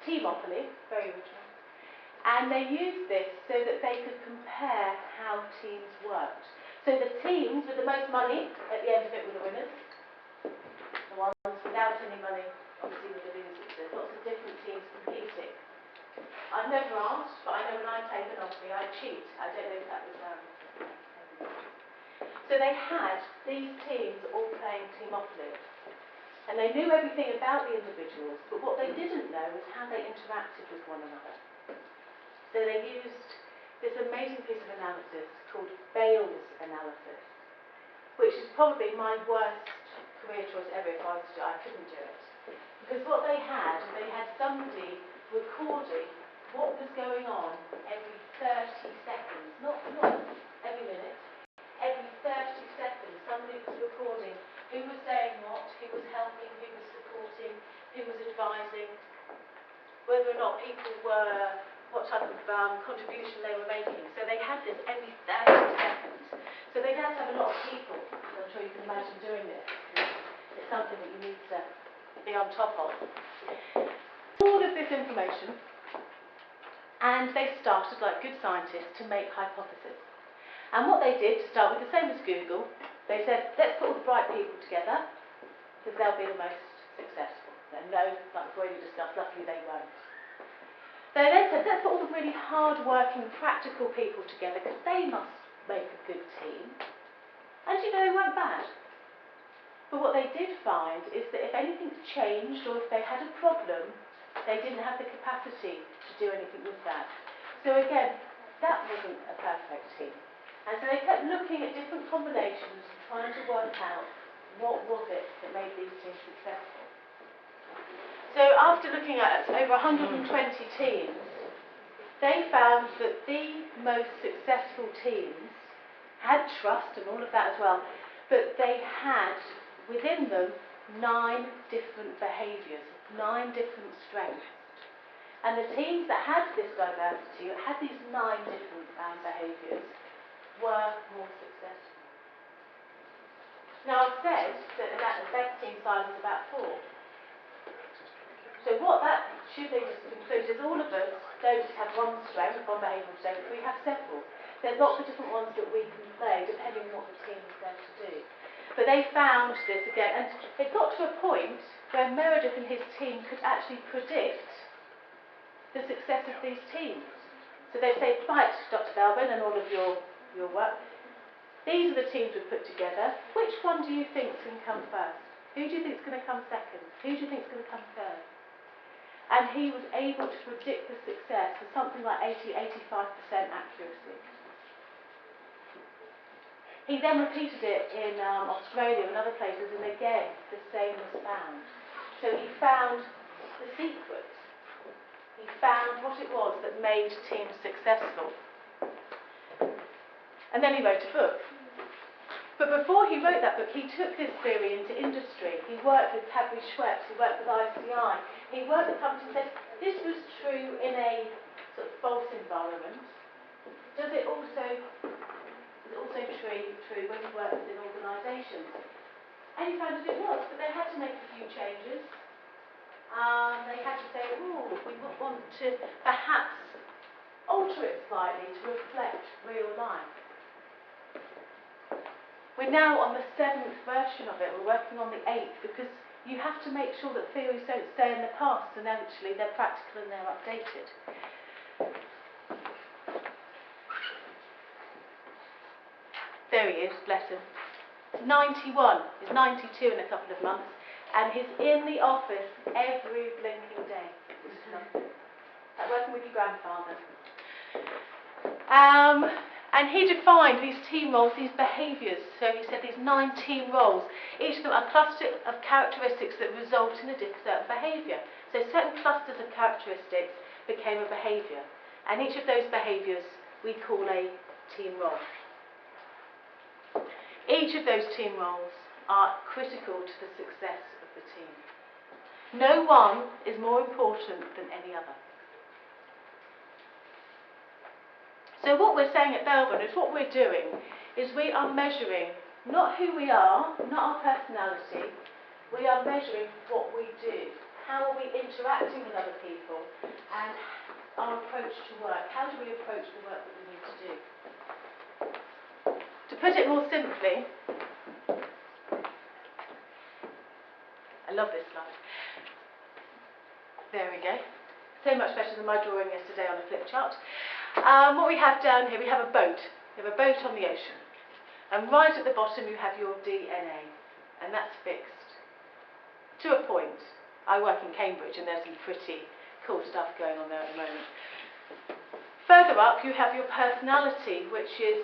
Teamopoly, very original. And they used this so that they could compare how teams worked. So the teams with the most money at the end of it were the winners. The ones without any money, obviously, were the losers. There's lots of different teams competing. I've never asked, but I know when I play Monopoly, I cheat. I don't know if that was So they had these teams all playing Teamopoly. And they knew everything about the individuals, but what they didn't know was how they interacted with one another. So they used this amazing piece of analysis called Bayes' analysis, which is probably my worst career choice ever if I was to do it. I couldn't do it. Because what they had somebody recording what was going on every 30 seconds, not every minute, every 30 seconds somebody was recording who was saying what, who was helping, who was supporting, who was advising, whether or not people were, what type of contribution they were making. So they had this every 30 seconds. So they had to have a lot of people. I'm sure you can imagine doing this. It's something that you need to be on top of. All of this information, and they started, like good scientists, to make hypotheses. And what they did, to start with, the same as Google, they said, let's put all the bright people together, because they'll be the most successful. And no, like we've already discussed, luckily they won't. They then said, let's put all the really hard-working, practical people together, because they must make a good team. And you know, they weren't bad. But what they did find is that if anything changed, or if they had a problem, they didn't have the capacity to do anything with that. So again, that wasn't a perfect team. And so they kept looking at different combinations, trying to work out what was it that made these teams successful. So after looking at over 120 teams, they found that the most successful teams had trust and all of that as well, but they had within them 9 different behaviours, 9 different strengths. And the teams that had this diversity, that had these 9 different behaviours, were more successful. Now I've said that the best team size is about 4. So what that should lead us to conclude is all of us don't just have one strength, one behavioural strength, we have several. There's lots of different ones that we can play depending on what the team is there to do. But they found this again, and it got to a point where Meredith and his team could actually predict the success of these teams. So they say, right, Dr. Belbin and all of your work, these are the teams we've put together. Which one do you think is going to come first? Who do you think is going to come second? Who do you think is going to come third? And he was able to predict the success with something like 80-85% accuracy. He then repeated it in Australia and other places, and again, the same was found. So he found the secret. He found what it was that made teams successful. And then he wrote a book. But before he wrote that book, he took this theory into industry. He worked with Cadbury Schweppes, he worked with ICI. He worked with companies and said, this was true in a sort of false environment. Does it also true when you work within organisations? And he found that it was, but they had to make a few changes. They had to say, oh, we would want to perhaps alter it slightly to reflect real life. We're now on the 7th version of it. We're working on the 8th because you have to make sure that theories don't stay in the past and actually they're practical and they're updated. There he is, bless him. 91. He's 92 in a couple of months and he's in the office every blinking day. Like working with your grandfather. And he defined these team roles, these behaviours. So he said these 9 team roles. Each of them are a cluster of characteristics that result in a certain behaviour. So certain clusters of characteristics became a behaviour. And each of those behaviours we call a team role. Each of those team roles are critical to the success of the team. No one is more important than any other. So what we're saying at Belbin is what we're doing is we are measuring not who we are, not our personality, we are measuring what we do. How are we interacting with other people and our approach to work. How do we approach the work that we need to do? To put it more simply, I love this slide. There we go. So much better than my drawing yesterday on a flip chart. What we have down here, we have a boat. We have a boat on the ocean. And right at the bottom you have your DNA. And that's fixed. To a point. I work in Cambridge and there's some pretty cool stuff going on there at the moment. Further up you have your personality, which is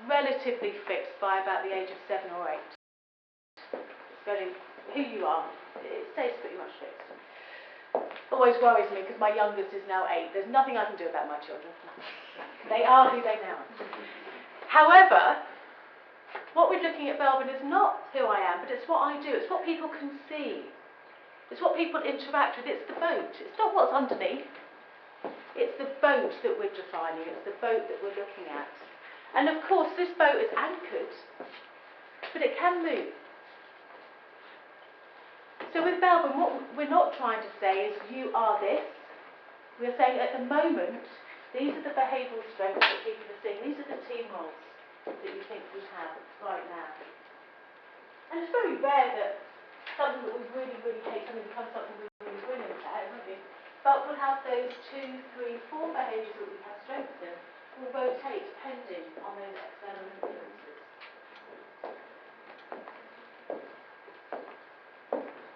relatively fixed by about the age of 7 or 8. It's very who you are. It stays pretty much fixed. Always worries me because my youngest is now 8. There's nothing I can do about my children. They are who they now are. However, what we're looking at Belbin is not who I am, but it's what I do. It's what people can see. It's what people interact with. It's the boat. It's not what's underneath. It's the boat that we're defining. It's the boat that we're looking at. And of course, this boat is anchored, but it can move. So with Belbin, what we're not trying to say is you are this. We're saying at the moment, these are the behavioural strengths that people are seeing. These are the team roles that you think we have right now. And it's very rare that something that we really, really hate suddenly becomes something we really brilliant at, won't it? But we'll have those 2, 3, 4 behaviours that we have strengths in will rotate depending on those external influences.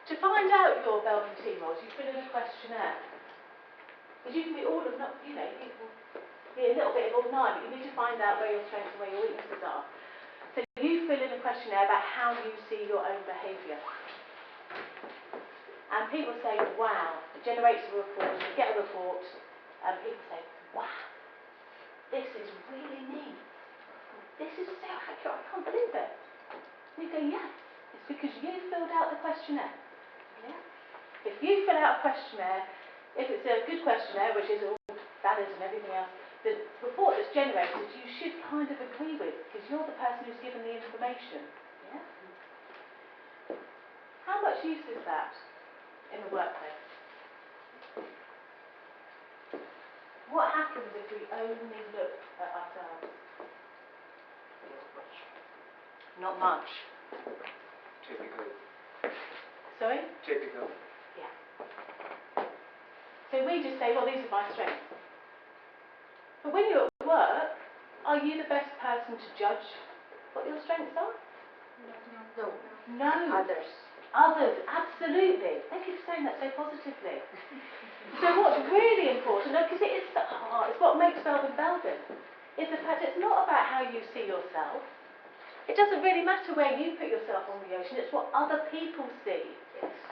To find out your Belbin team roles, you fill in a questionnaire. Because you can be all of, not, you know, be a little bit of all nine, but you need to find out where your strengths and where your weaknesses are. So you fill in a questionnaire about how you see your own behaviour. And people say, wow, it generates a report, you get a report, and people say, wow, this is really neat. This is so accurate, I can't believe it. And you go, yeah, it's because you filled out the questionnaire. Yeah? If you fill out a questionnaire, if it's a good questionnaire, which is all valid and everything else, the report that's generated you should kind of agree with, because you're the person who's given the information. Yeah? How much use is that in the workplace? What happens if we only look at ourselves? Not much. Typical. Sorry? Typical. Yeah. So we just say, well, these are my strengths. But when you're at work, are you the best person to judge what your strengths are? No. No. Others. Others, absolutely. Thank you for saying that so positively. So what's really important, because it is the heart, it's what makes Belbin Belbin, is the fact it's not about how you see yourself. It doesn't really matter where you put yourself on the ocean, it's what other people see,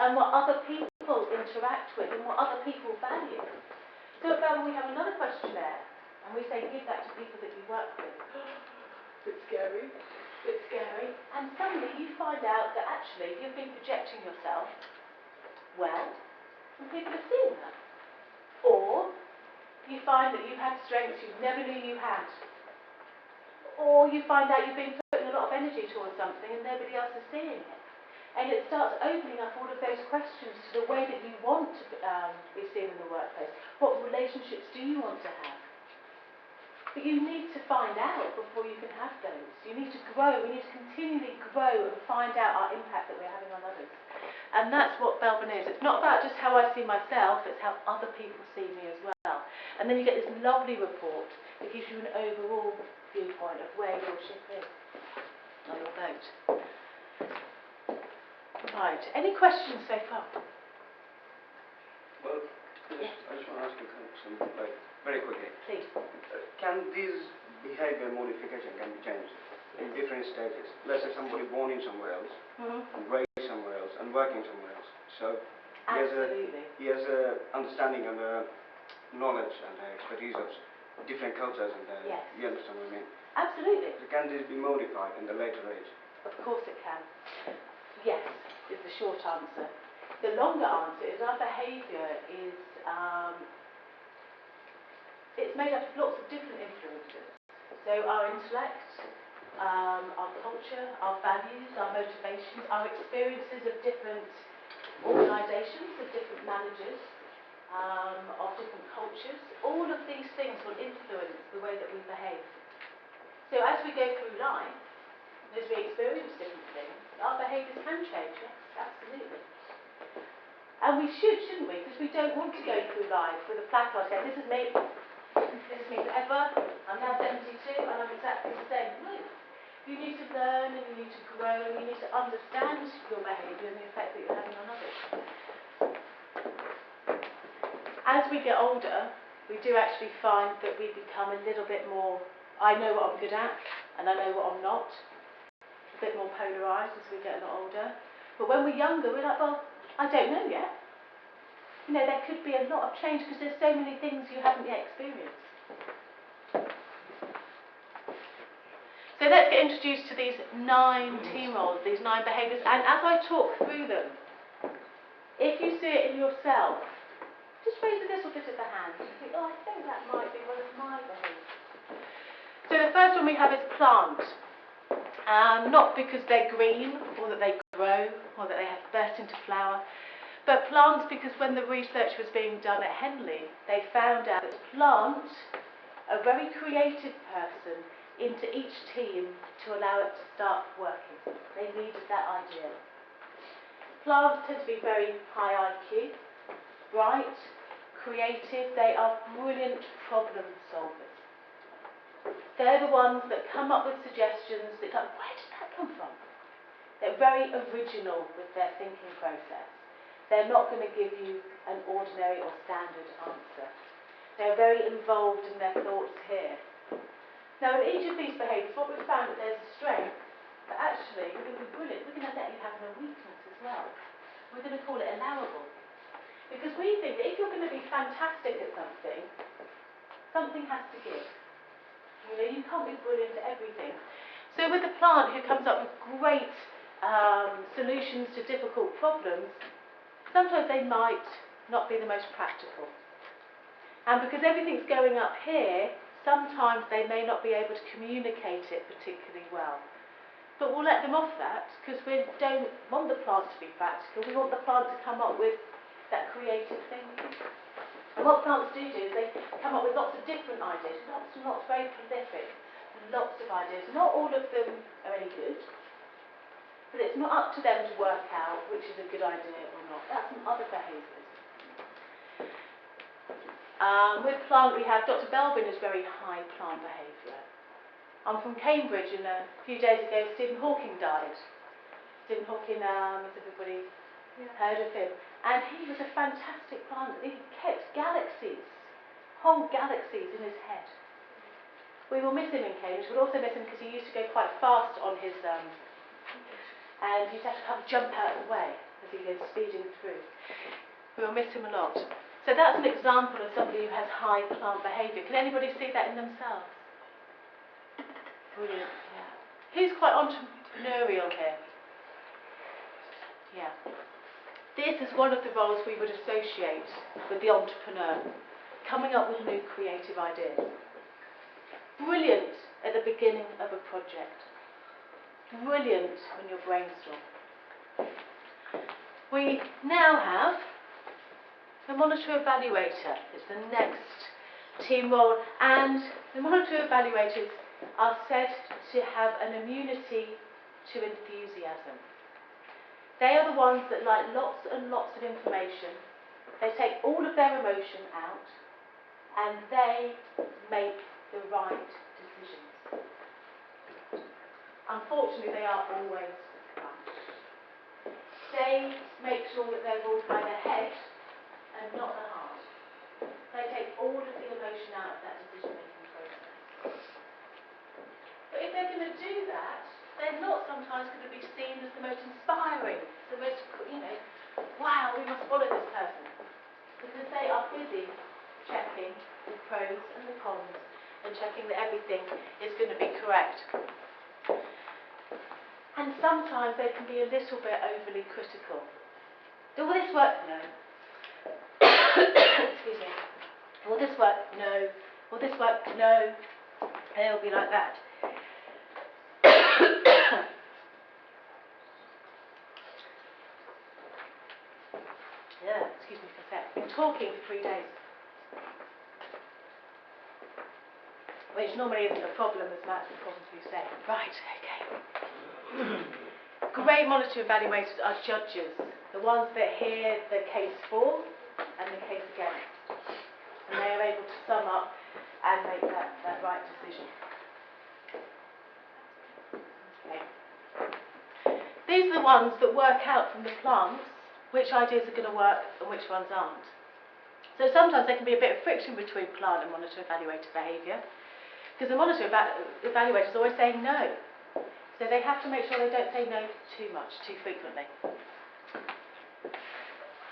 and what other people interact with, and what other people value. So at Belbin we have another questionnaire, and we say give that to people that you work with. Bit scary. Bit scary. And suddenly you find out that actually you've been projecting yourself well, and people are seeing that. Or you find that you've had strengths you never knew you had. Or you find out you've been putting a lot of energy towards something and nobody else is seeing it. And it starts opening up all of those questions to the way that you want to be seen in the workplace. What relationships do you want to have? But you need to find out before you can have those. You need to grow. We need to continually grow and find out our impact that we're having on others. And that's what Belbin is. It's not about just how I see myself, it's how other people see me as well. And then you get this lovely report that gives you an overall viewpoint of where your ship is on your boat. Right, any questions so far? Well, Yes. I just want to ask you something like very quickly. Please. Can this behavior modification can be changed in different stages? Let's say somebody born in somewhere else, and raised somewhere else, and working somewhere else. So Absolutely. he has a understanding and a knowledge and expertise of different cultures, and Yes. you understand what I mean? Absolutely. So can this be modified in the later age? Of course it can. Yes, is the short answer. The longer answer is our behaviour is it's made up of lots of different influences. So our intellect, our culture, our values, our motivations, our experiences of different organisations, of different managers, of different cultures. All of these things will influence the way that we behave. So as we go through life, as we experience different things, our behaviours can change, yes, absolutely. And we should, shouldn't we? Because we don't want to go through life with a placard saying, this is me forever, I'm now 72 and I'm exactly the same. No. You need to learn and you need to grow and you need to understand your behaviour and the effect that you're having on others. As we get older, we do actually find that we become a little bit more, I know what I'm good at and I know what I'm not. A bit more polarised as we get a lot older. But when we're younger, we're like, well, I don't know yet. You know, there could be a lot of change because there's so many things you haven't yet experienced. So let's get introduced to these 9 team roles, these 9 behaviours, and as I talk through them, if you see it in yourself, just raise a little bit of the hand and think, oh, I think that might be one of my behaviours. So the first one we have is plant. Not because they're green, or that they grow, or that they have burst into flower, but plants because when the research was being done at Henley, they found out that plant a very creative person into each team to allow it to start working. They needed that idea. Plants tend to be very high IQ, bright, creative. They are brilliant problem solvers. They're the ones that come up with suggestions that go, where did that come from? They're very original with their thinking process. They're not going to give you an ordinary or standard answer. They're very involved in their thoughts here. Now, in each of these behaviours, what we've found that there's a strength, but actually, we're going to be brilliant. We're going to let you have a weakness as well. We're going to call it allowable. Because we think that if you're going to be fantastic at something, something has to give. You know, you can't be brilliant at everything. So with a plant who comes up with great solutions to difficult problems, sometimes they might not be the most practical. And because everything's going up here, sometimes they may not be able to communicate it particularly well. But we'll let them off that, because we don't want the plant to be practical. We want the plant to come up with that creative thinking. And what plants do is they come up with lots of different ideas, lots and lots, very prolific, lots of ideas. Not all of them are any good, but it's not up to them to work out which is a good idea or not. That's some other behaviours. With plant, we have Dr. Belbin is very high plant behaviour. I'm from Cambridge, and a few days ago Stephen Hawking died. Stephen Hawking, has everybody heard of him? And he was a fantastic plant. He kept galaxies, whole galaxies in his head. We will miss him in Cambridge. We'll also miss him because he used to go quite fast on his, and he'd have to kind of jump out of the way as he goes speeding through. We will miss him a lot. So that's an example of somebody who has high plant behaviour. Can anybody see that in themselves? Brilliant, yeah. Who's quite entrepreneurial here? Yeah. This is one of the roles we would associate with the entrepreneur, coming up with new creative ideas. Brilliant at the beginning of a project. Brilliant when you brainstorm. We now have the monitor evaluator. It's the next team role, and the monitor evaluators are said to have an immunity to enthusiasm. They are the ones that like lots and lots of information. They take all of their emotion out and they make the right decisions. Unfortunately, they are always right. They make sure that they're ruled by the head and not the heart. They take all of the emotion out of that decision-making process. But if they're going to do that, they're not sometimes going to be seen as the most inspiring, the most, wow, we must follow this person. Because they are busy checking the pros and the cons and checking that everything is going to be correct. And sometimes they can be a little bit overly critical. Will this work? No. Excuse me. Will this work? No. Will this work? No. They'll be like that. Yeah, excuse me for a sec. Been talking for 3 days. Which normally isn't a problem, as Matt would probably say. Right, okay. Great monitor evaluators are judges, the ones that hear the case for and the case against. And they are able to sum up and make that right decision. Okay. These are the ones that work out from the plants which ideas are going to work and which ones aren't. So sometimes there can be a bit of friction between plant and monitor evaluator behaviour, because the monitor evaluator is always saying no. So they have to make sure they don't say no too much, too frequently.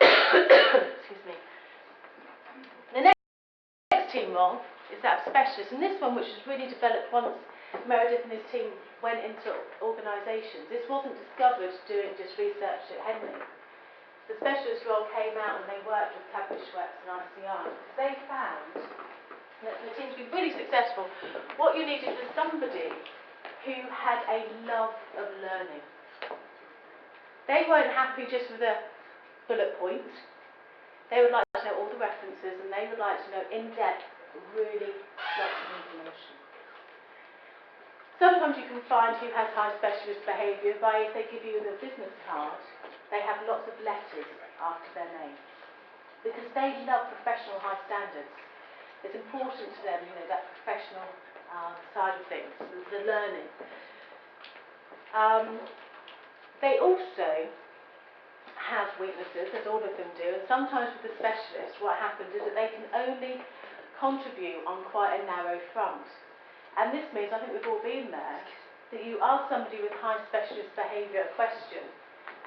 Excuse me. The next team role is that of specialist, and this one, which was really developed once Meredith and his team went into organisations. This wasn't discovered doing just research at Henley. The specialist role came out when they worked with published works and ICR, because they found that the team's been really successful. What you needed was somebody who had a love of learning. They weren't happy just with a bullet point. They would like to know all the references, and they would like to know in depth, really lots of information. Sometimes you can find who has high specialist behaviour by, if they give you the business card, they have lots of letters after their name. Because they love professional high standards. It's important to them, that professional side of things, the learning. They also have weaknesses, as all of them do, and sometimes with the specialist what happens is that they can only contribute on quite a narrow front. And this means, I think we've all been there, that you ask somebody with high specialist behaviour a question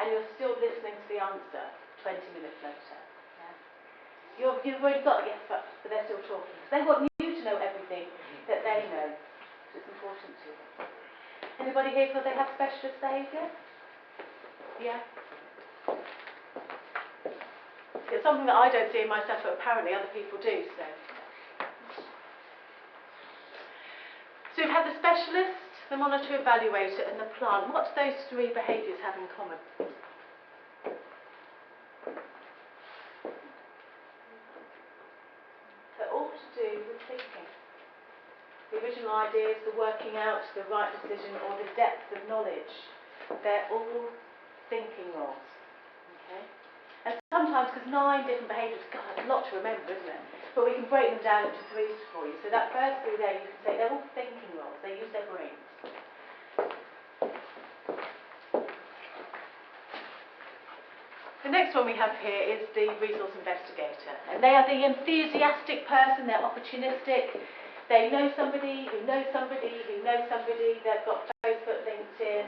and you're still listening to the answer 20 minutes later. Yeah? You've already got the yes, but they're still talking. They want you to know everything that they know. So it's important to them. Anybody here feel they have specialist behaviour? Yeah? It's something that I don't see in myself, but apparently other people do, so. So we've had the specialist, the monitor evaluator and the plant. What do those three behaviours have in common? They're all to do with thinking. The original ideas, the working out, the right decision or the depth of knowledge. They're all thinking roles. Okay? And sometimes, because 9 different behaviours, God, that's a lot to remember, isn't it? But we can break them down into 3 for you. So that first 3 there, you can say they're all thinking roles. They use their brains. The next one we have here is the resource investigator. And they are the enthusiastic person, they're opportunistic. They know somebody who knows somebody who knows somebody. They've got Facebook, LinkedIn,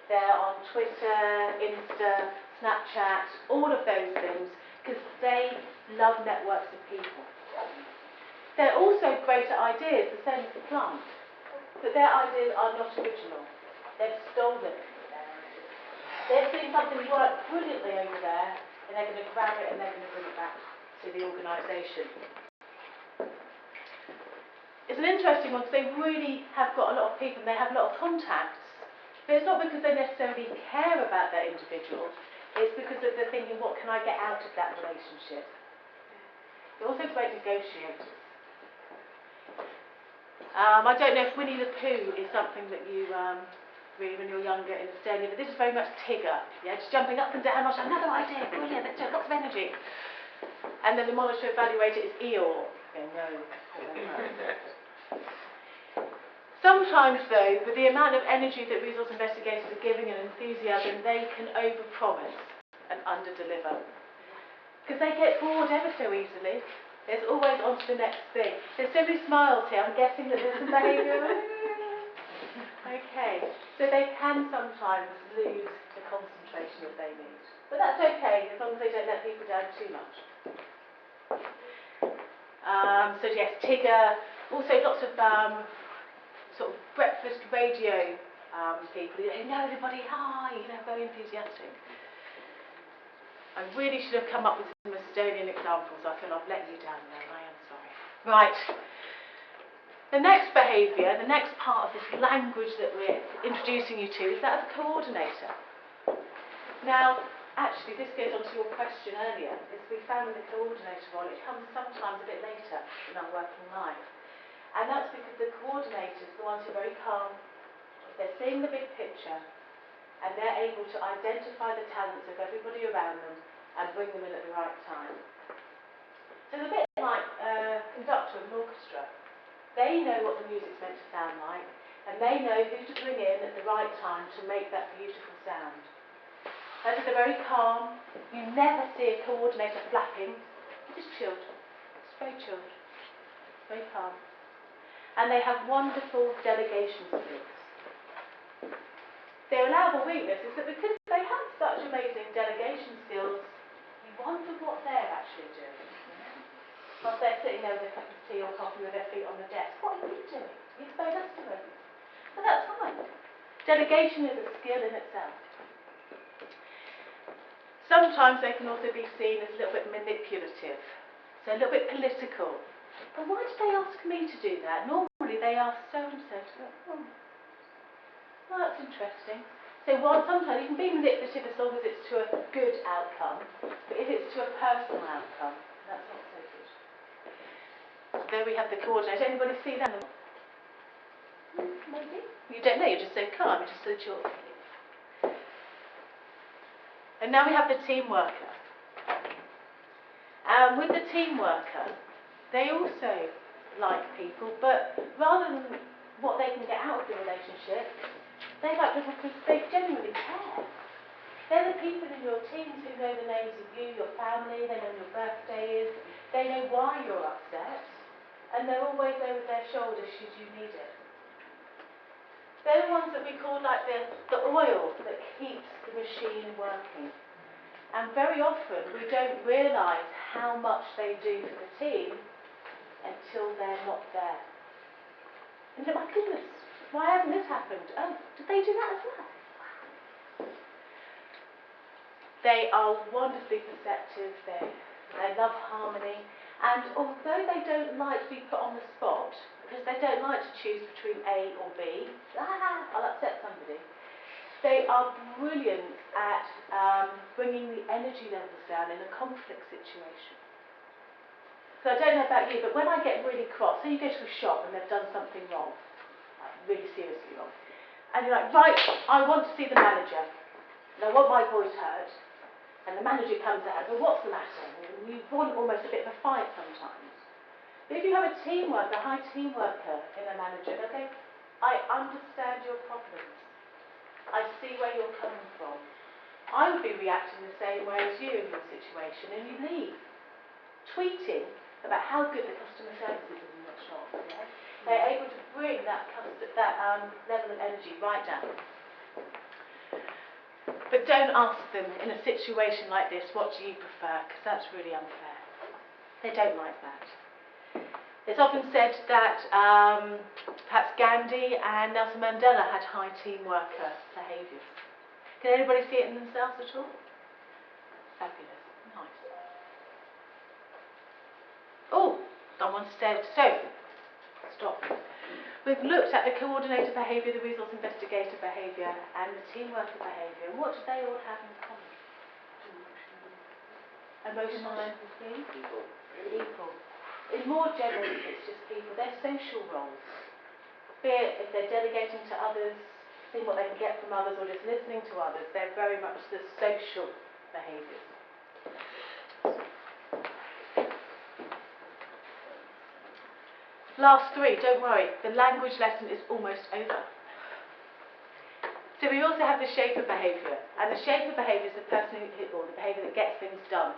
they're on Twitter, Insta, Snapchat, all of those things, because they love networks of people. They're also great at ideas, the same as the plant. But their ideas are not original. They've stolen. They've seen something work brilliantly over there, and they're going to grab it and they're going to bring it back to the organisation. It's an interesting one because they really have got a lot of people and they have a lot of contacts. But it's not because they necessarily care about their individual, it's because of the thinking, what can I get out of that relationship? They're also great negotiators. I don't know if Winnie the Pooh is something that you read when you're younger in Estonian, but this is very much Tigger. Yeah, just jumping up and down, another idea, brilliant, let's do it, lots of energy. And then the monitor evaluator is Eeyore. No. Sometimes though, with the amount of energy that resource investigators are giving and enthusiasm, they can overpromise and underdeliver. Because they get bored ever so easily. There's always on to the next thing. There's so many smiles here, I'm guessing that there's some behaviour. Okay, so they can sometimes lose the concentration that they need. But that's okay, as long as they don't let people down too much. So yes, Tigger, also lots of sort of breakfast radio people who know everybody, hi, very enthusiastic. I really should have come up with some Estonian examples. I feel I've let you down there, I am sorry. Right. The next behaviour, the next part of this language that we're introducing you to is that of a coordinator. Now, actually, this goes on to your question earlier, is we found with the coordinator role, it comes sometimes a bit later in our working life. And that's because the coordinators, the ones who are very calm, they're seeing the big picture, and they're able to identify the talents of everybody around them and bring them in at the right time. So they're a bit like a conductor of an orchestra. They know what the music's meant to sound like, and they know who to bring in at the right time to make that beautiful sound. As they're very calm, you never see a coordinator flapping, they're just chilled, it's very chilled, very calm. And they have wonderful delegation skills. Their allowable weakness is that because they have such amazing delegation skills, you wonder what they're actually doing. Whilst they're sitting there with a cup of tea or coffee with their feet on the desk, what are you doing? You expect us to do it. But that's fine. Delegation is a skill in itself. Sometimes they can also be seen as a little bit manipulative, so a little bit political. But why did they ask me to do that? Normally they ask so-and-so to do it. Well, that's interesting. So sometimes you can be manipulative as long as it's to a good outcome, but if it's to a personal outcome, that's not so good. There we have the coordinator. Anybody see that? Maybe? You don't know, you're just so calm, you're just so chill. And now we have the team worker. With the team worker, they also like people, but rather than what they can get out of the relationship, they like people because they genuinely care. They're the people in your teams who know the names of you, your family, they know when your birthday is, they know why you're upset, and they're always over their shoulder should you need it. They're the ones that we call like the oil that keeps the machine working. And very often we don't realise how much they do for the team until they're not there. And my goodness, why hasn't this happened? Oh, did they do that as well? They are wonderfully perceptive, they love harmony, and although they don't like to be put on the spot, because they don't like to choose between A or B, I'll upset somebody, they are brilliant at bringing the energy levels down in a conflict situation. So I don't know about you, but when I get really cross, so you go to a shop and they've done something wrong, like really seriously wrong, and you're like, right, I want to see the manager, and I want my voice heard, and the manager comes out, well, what's the matter? And you want almost a bit of a fight sometimes. But if you have a team worker, a high team worker in a manager, they go, I understand your problems. I see where you're coming from. I would be reacting the same way as you in your situation, and you leave. Tweeting about how good the customer service is in your shop. Yeah? They're able to bring that level of energy right down. But don't ask them in a situation like this, what do you prefer? Because that's really unfair. They don't like that. It's often said that perhaps Gandhi and Nelson Mandela had high team worker behaviours. Can anybody see it in themselves at all? Fabulous. Nice. Oh, someone said, so, stop. We've looked at the coordinator behaviour, the resource investigator behaviour, and the team worker behaviour. And what do they all have in common? Emotional empathy? People. In more general, it's just people. They're social roles. Be it if they're delegating to others, seeing what they can get from others, or just listening to others, they're very much the social behaviours. Last three, don't worry, the language lesson is almost over. So we also have the shaper behaviour, and the shaper behaviour is the person or the behaviour that gets things done.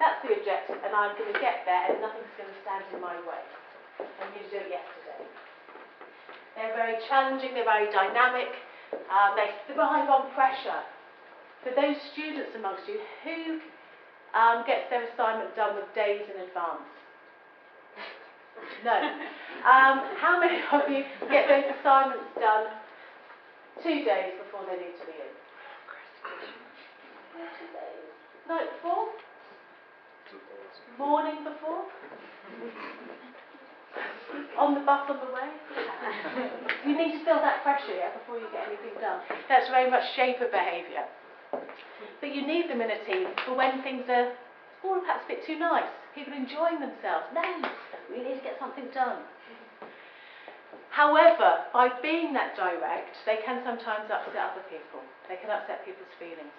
That's the objective, and I'm going to get there, and nothing's going to stand in my way. I'm going to do it yesterday. They're very challenging, they're very dynamic, they thrive on pressure. For those students amongst you, who gets their assignment done with days in advance? No. How many of you get those assignments done 2 days before they need to be in? 2 days. Night before? Morning before? On the bus on the way? You need to feel that pressure, yeah, before you get anything done. That's very much shaper behaviour. But you need them in a team for when things are all perhaps a bit too nice. People enjoying themselves. No, we need to get something done. However, by being that direct, they can sometimes upset other people. They can upset people's feelings.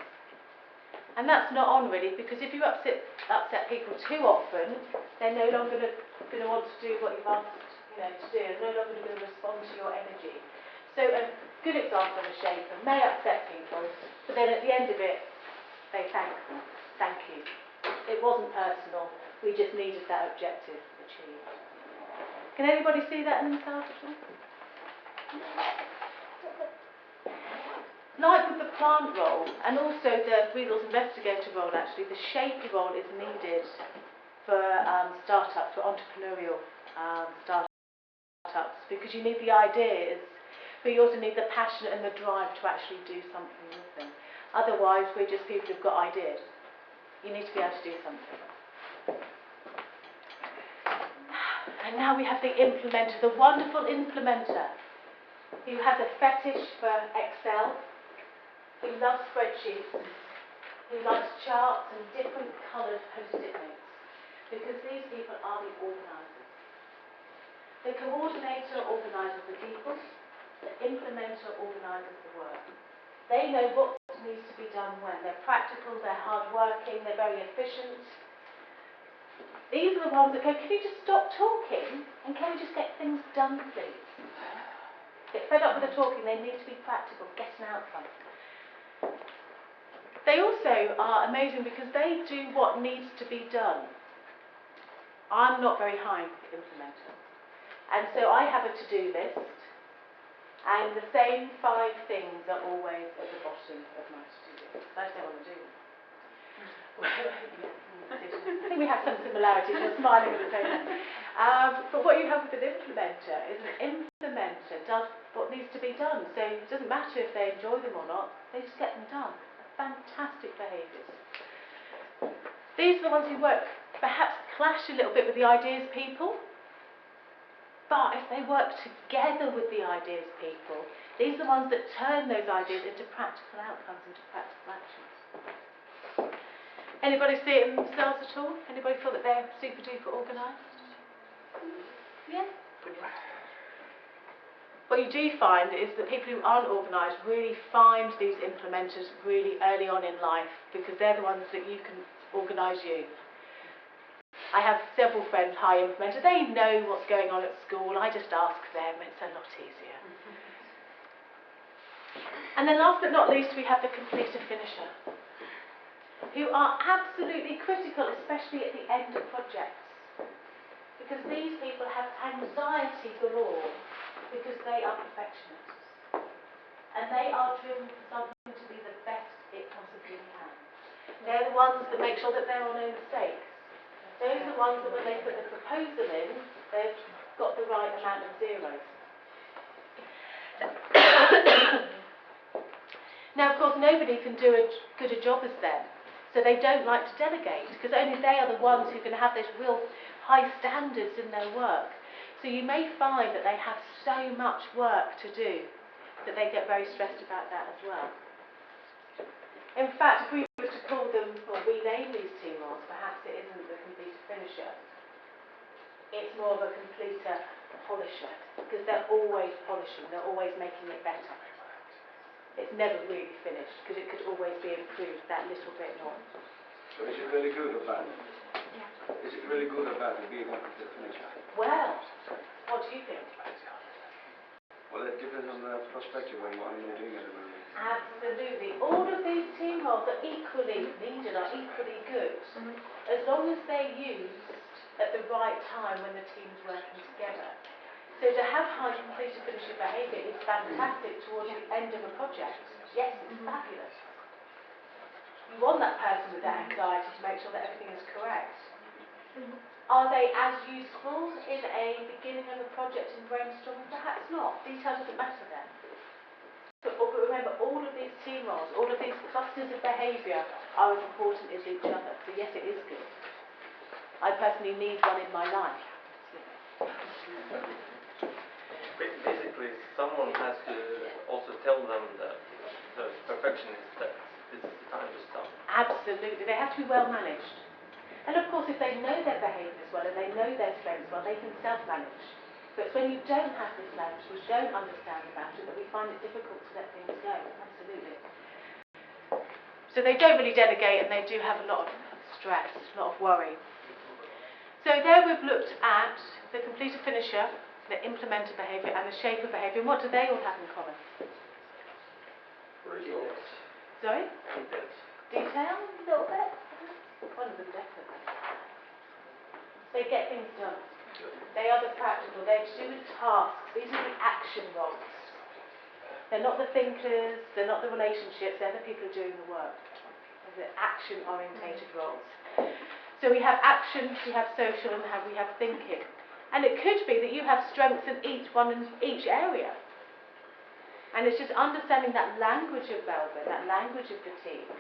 And that's not on really, because if you upset people too often, they're no longer going to want to do what you've asked to do. They're no longer going to respond to your energy. So a good example of a shaper may upset people, but then at the end of it, they thank them. Thank you. It wasn't personal. We just needed that objective achieved. Can anybody see that in themselves at all? Like with the plant role, and also the resource investigator role actually, the shaper role is needed for startups, for entrepreneurial startups, because you need the ideas, but you also need the passion and the drive to actually do something with them. Otherwise, we're just people who've got ideas. You need to be able to do something. And now we have the implementer, the wonderful implementer, who has a fetish for Excel, who loves spreadsheets, who likes charts and different coloured post-it notes, because these people are the organisers. The coordinator organises the people, the implementer organises the work. They know what needs to be done when. They're practical, they're hard-working, they're very efficient. These are the ones that go, can you just stop talking and can we just get things done, please? Get fed up with the talking, they need to be practical, get an outcome. They also are amazing because they do what needs to be done. I'm not very high implementer. And so I have a to-do list, and the same 5 things are always at the bottom of my to-do list. I don't want to do them. I think we have some similarities. You're smiling at the same time. But what you have with an implementer is an implementer does what needs to be done. So it doesn't matter if they enjoy them or not, they just get them done. Fantastic behaviours. These are the ones who work, perhaps clash a little bit with the ideas people. But if they work together with the ideas people, these are the ones that turn those ideas into practical outcomes, into practical actions. Anybody see it in themselves at all? Anybody feel that they're super duper organised? Yeah? What you do find is that people who aren't organised really find these implementers really early on in life, because they're the ones that you can organise you. I have several friends, high implementers. They know what's going on at school. I just ask them. It's a lot easier. And then last but not least, we have the completer finisher, who are absolutely critical, especially at the end of projects. Because these people have anxiety galore, because they are perfectionists. And they are driven for something to be the best it possibly can. They're the ones that make sure that there are no mistakes. Those are the ones that when they put the proposal in, they've got the right amount of zeros. Now, of course, nobody can do as good a job as them, so they don't like to delegate, because only they are the ones who can have those real high standards in their work. So you may find that they have so much work to do that they get very stressed about that as well. In fact, if we were to call them, or rename these 2 roles, perhaps it isn't the completer finisher. It's more of a completer polisher, because they're always polishing, they're always making it better. It's never really finished, because it could always be improved that little bit more. So is it really good or bad? Is it really good or bad to be a completer finisher? Well, what do you think? Well, it depends on the perspective of what you're doing at the moment. Absolutely. All of these team roles are equally needed, are equally good, as long as they're used at the right time when the team's working together. So to have high completer finisher behaviour is fantastic towards the end of a project. Yes, it's fabulous. You want that person with that anxiety to make sure that everything is correct. Are they as useful in a beginning of a project in brainstorming? Perhaps not. Detail doesn't matter then. But remember, all of these team roles, all of these clusters of behaviour are as important as each other. So yes, it is good. I personally need one in my life. Basically, someone has to also tell them, the perfectionists, that this is the time to stop. Absolutely. They have to be well managed. And of course, if they know their behaviours well and they know their strengths well, they can self-manage. But it's when you don't have this language, you don't understand about it, that we find it difficult to let things go. Absolutely. So they don't really delegate, and they do have a lot of stress, a lot of worry. So there we've looked at the completer finisher, the implementer behaviour, and the shaper behaviour. And what do they all have in common? Results. Sorry? Details. Detail? A little bit? One of them definitely. They get things done. They are the practical. They do the tasks. These are the action roles. They're not the thinkers. They're not the relationships. They're the people doing the work. They're the action-orientated roles. So we have action, we have social, and we have thinking. And it could be that you have strengths in each area. And it's just understanding that language of Belbin, that language of the teams,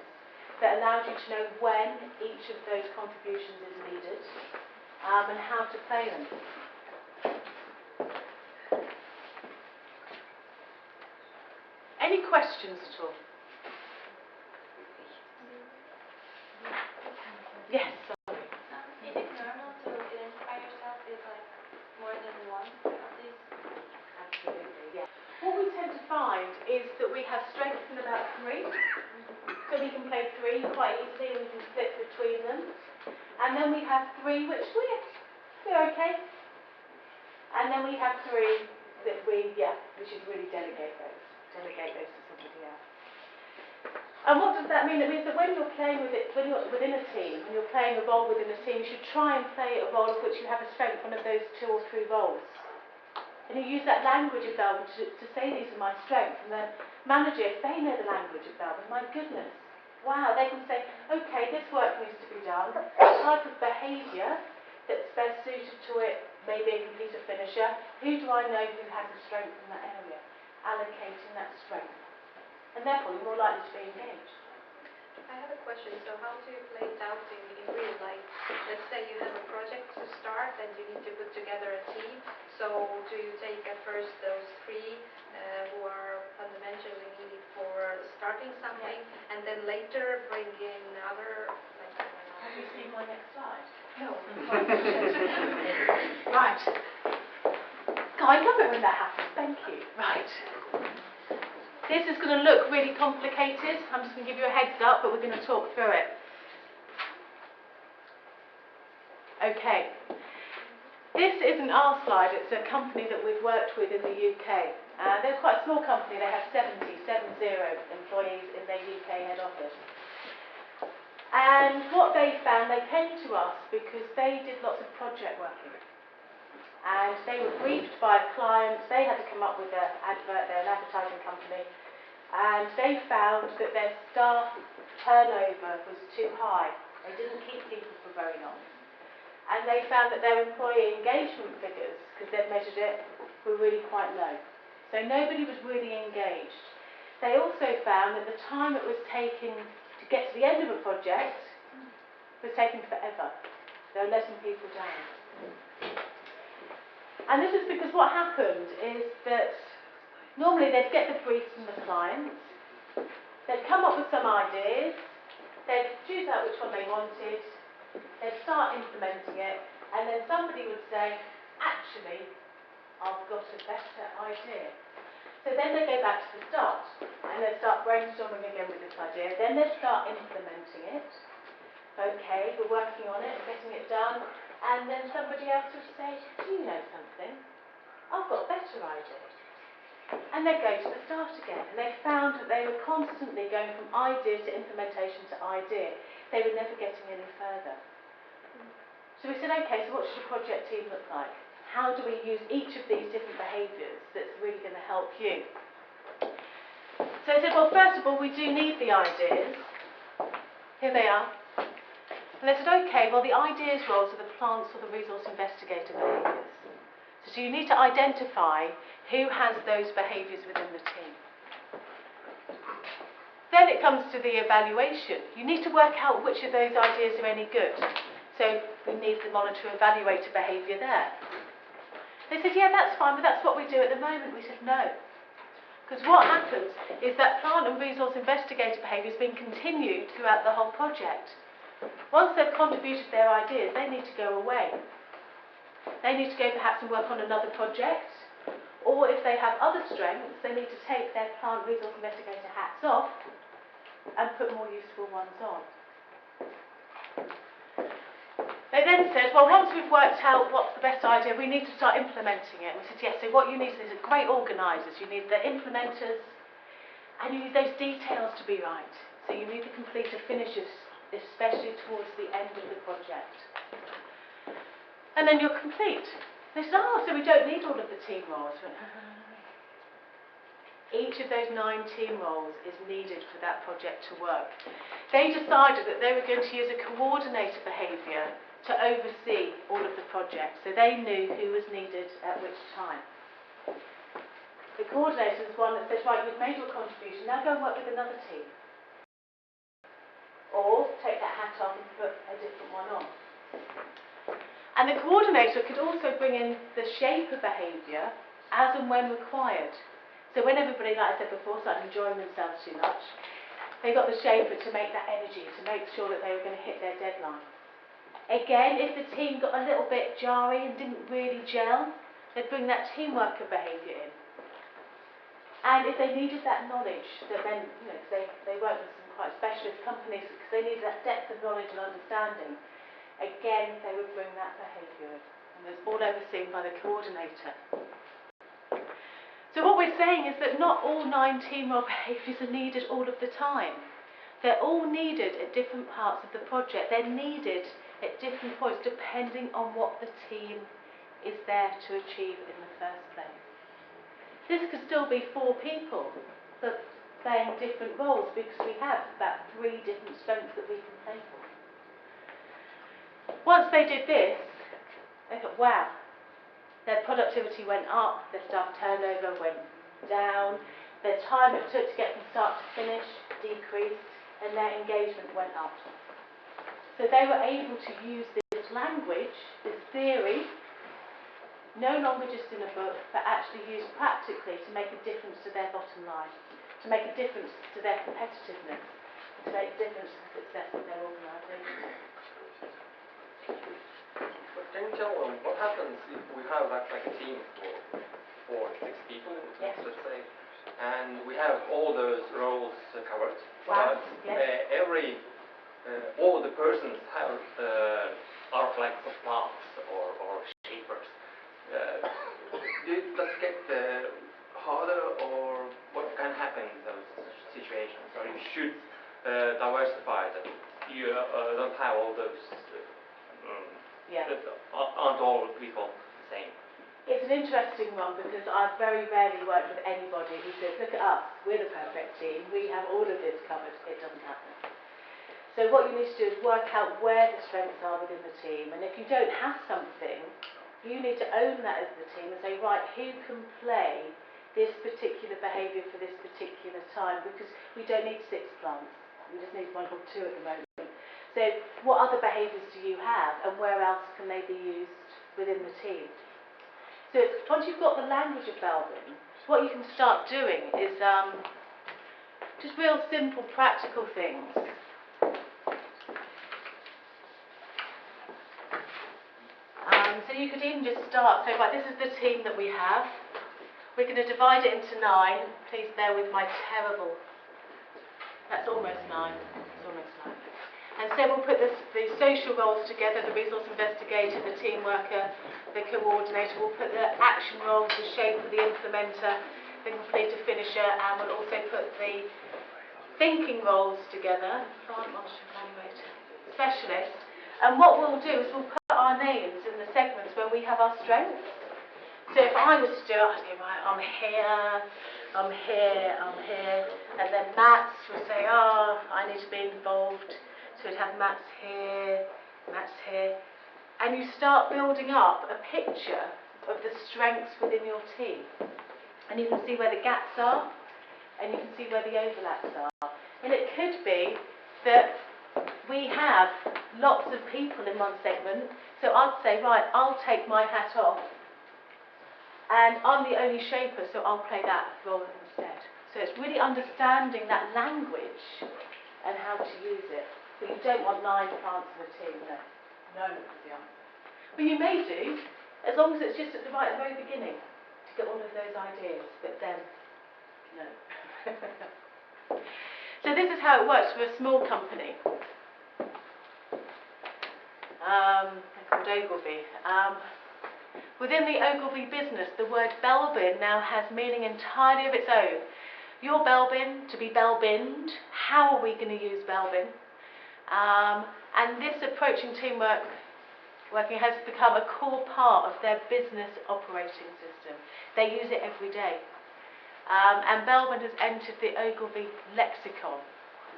that allows you to know when each of those contributions is needed, and how to play them. Any questions at all? Yes, sorry. Is it normal to identify yourself as like more than one of these? Absolutely, yeah. What we tend to find is that we have strengths in about 3. So we can play 3 quite easily, and we can flip between them. And then we have 3 which we're okay. And then we have 3 that we should really delegate those to somebody else. And what does that mean? It means that when you're playing with it, when you're within a team, when you're playing a role within a team, you should try and play a role of which you have a strength, one of those 2 or 3 roles. And you use that language of Belbin to say these are my strengths. And the manager, if they know the language of Belbin, my goodness, wow, they can say, okay, this work needs to be done. The type of behaviour that's best suited to it, maybe a completer finisher. Who do I know who has a strength in that area? Allocating that strength. And therefore, you're more likely to be engaged. I have a question. So how do you play it out in real life? Let's say you have a project to start and you need to put together a team. So do you take at first those 3 who are fundamentally needed for starting something, and then later bring in other, like, Have you seen my next slide? No. Right. God, I love it when that happens. Thank you. Right. This is going to look really complicated. I'm just going to give you a heads up, but we're going to talk through it. Okay. This isn't our slide. It's a company that we've worked with in the UK. They're quite a small company. They have 70 employees in their UK head office. And what they found, they came to us because they did lots of project working. And they were briefed by clients. They had to come up with an advert. They're an advertising company. And they found that their staff turnover was too high. They didn't keep people for very long. And they found that their employee engagement figures, because they'd measured it, were really quite low. So nobody was really engaged. They also found that the time it was taking to get to the end of a project was taking forever. They were letting people down. And this is because what happened is that normally they'd get the brief from the clients, they'd come up with some ideas, they'd choose out which one they wanted, they'd start implementing it, and then somebody would say, actually, I've got a better idea. So then they go back to the start, and they start brainstorming again with this idea, then they start implementing it. Okay, we're working on it, getting it done, and then somebody else would say, do you know something? I've got a better idea. And they go to the start again, and they found that they were constantly going from idea to implementation to idea. They were never getting any further. So we said, okay, so what should a project team look like? How do we use each of these different behaviours that's really going to help you? So I said, well, first of all, we do need the ideas. Here they are. And they said, okay, well, the ideas roles are the plants or the resource investigator behaviours. So you need to identify who has those behaviours within the team. Then it comes to the evaluation. You need to work out which of those ideas are any good. So we need the monitor evaluator behaviour there. They said, yeah, that's fine, but that's what we do at the moment. We said, no. Because what happens is that plant and resource investigator behaviour has been continued throughout the whole project. Once they've contributed their ideas, they need to go away. They need to go perhaps and work on another project, or if they have other strengths, they need to take their plant resource investigator hats off and put more useful ones on. They then said, well, once we've worked out what's the best idea, we need to start implementing it. And we said, yes, so what you need is great organisers. You need the implementers, and you need those details to be right. So you need the completer finishers, especially towards the end of the project. And then you're complete. They said, oh, so we don't need all of the team roles. I went, each of those 9 team roles is needed for that project to work. They decided that they were going to use a coordinator behaviour to oversee all of the projects, so they knew who was needed at which time. The coordinator is one that says, right, you've made your contribution, now go and work with another team. Or take that hat off and put a different one on. And the coordinator could also bring in the shape of behaviour as and when required. So when everybody, like I said before, started enjoying themselves too much, they got the shaper to make that energy, to make sure that they were going to hit their deadline. Again, if the team got a little bit jarry and didn't really gel, they'd bring that teamworker behaviour in. And if they needed that knowledge, that then, you know, they worked with some quite specialist companies, because they needed that depth of knowledge and understanding, again, they would bring that behaviour in. And it was all overseen by the coordinator. So what we're saying is that not all 9 team role behaviours are needed all of the time. They're all needed at different parts of the project. They're needed at different points depending on what the team is there to achieve in the first place. This could still be 4 people but playing different roles because we have about 3 different strengths that we can play for. Once they did this, they thought, wow, their productivity went up, their staff turnover went down, their time it took to get from start to finish decreased, and their engagement went up. So they were able to use this language, this theory, no longer just in a book, but actually used practically to make a difference to their bottom line, to make a difference to their competitiveness, and to make a difference to the success of their organisation. But can you tell them what happens if we have like a team for 6 people, Yes. let's say, and we have all those roles covered, Wow. but Yes. all the persons have are like plants or shapers. Does it get harder, or what can happen in those situations? Or you should diversify that you don't have all those. Yeah. Aren't all people the same? It's an interesting one because I've very rarely worked with anybody who says, look at us, we're the perfect team, we have all of this covered. It doesn't happen. So what you need to do is work out where the strengths are within the team, and if you don't have something, you need to own that as the team and say, right, who can play this particular behaviour for this particular time, because we don't need 6 plants, we just need 1 or 2 at the moment. So what other behaviours do you have, and where else can they be used within the team? So once you've got the language of Belbin, what you can start doing is just real simple practical things. So you could even just start, so like this is the team that we have. We're going to divide it into 9. Please bear with my terrible, that's almost 9, it's almost 9. And so we'll put the social roles together, the resource investigator, the team worker, the coordinator. We'll put the action roles, the shaper, the implementer, the completer, finisher, and we'll also put the thinking roles together, plant monitoring evaluator, specialist. And what we'll do is we'll put our names in the segments where we have our strengths. So if I was to do it, I'd go, right, I'm here, I'm here, I'm here. And then Matt's would say, oh, I need to be involved. So we'd have Matt's here, and you start building up a picture of the strengths within your team. And you can see where the gaps are, and you can see where the overlaps are. And it could be that we have lots of people in one segment, so I'd say, right, I'll take my hat off, and I'm the only shaper, so I'll play that role instead. So it's really understanding that language and how to use it. But you don't want 9 plants in a team, no. No is the answer. But you may do, as long as it's just at the very beginning, to get all of those ideas, but then, no. So this is how it works for a small company. Called Ogilvy. Within the Ogilvy business, the word Belbin now has meaning entirely of its own. You're Belbin, to be Belbined. How are we going to use Belbin? And this approach in teamwork working has become a core part of their business operating system. They use it every day. And Belbin has entered the Ogilvy lexicon.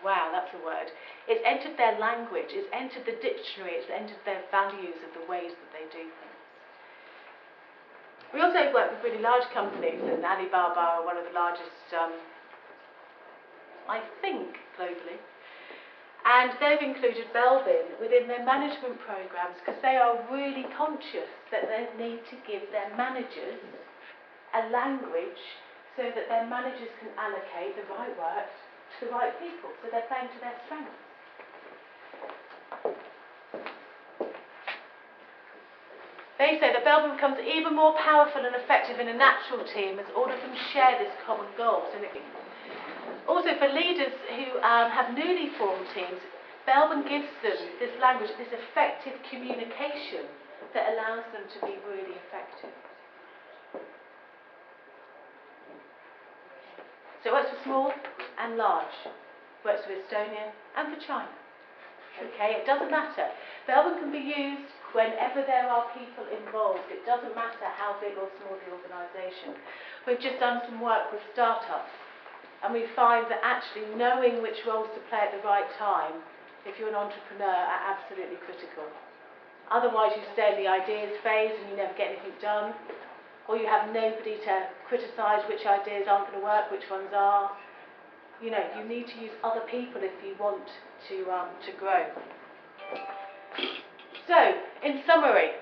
Wow, that's a word. It's entered their language, it's entered the dictionary, it's entered their values of the ways that they do things. We also work with really large companies, and Alibaba are one of the largest, I think, globally. And they've included Belbin within their management programs because they are really conscious that they need to give their managers a language so that their managers can allocate the right work to the right people, so they're playing to their strengths. They say that Belbin becomes even more powerful and effective in a natural team as all of them share this common goal. So also for leaders who have newly formed teams, Belbin gives them this language, this effective communication that allows them to be really effective. So it works for small and large. Works for Estonia and for China. Okay, it doesn't matter. Belbin can be used whenever there are people involved. It doesn't matter how big or small the organisation. We've just done some work with startups, and we find that actually knowing which roles to play at the right time, if you're an entrepreneur, are absolutely critical. Otherwise you stay in the ideas phase and you never get anything done, or you have nobody to criticise which ideas aren't going to work, which ones are. You know, you need to use other people if you want to grow. So, in summary,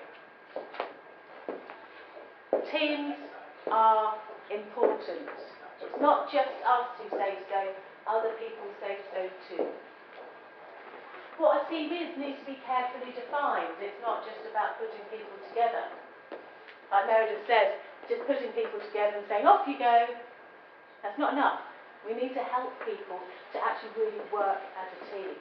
teams are important. It's not just us who say so, other people say so too. What a team is needs to be carefully defined. It's not just about putting people together. Like Meredith says, just putting people together and saying, off you go, that's not enough. We need to help people to actually really work as a team.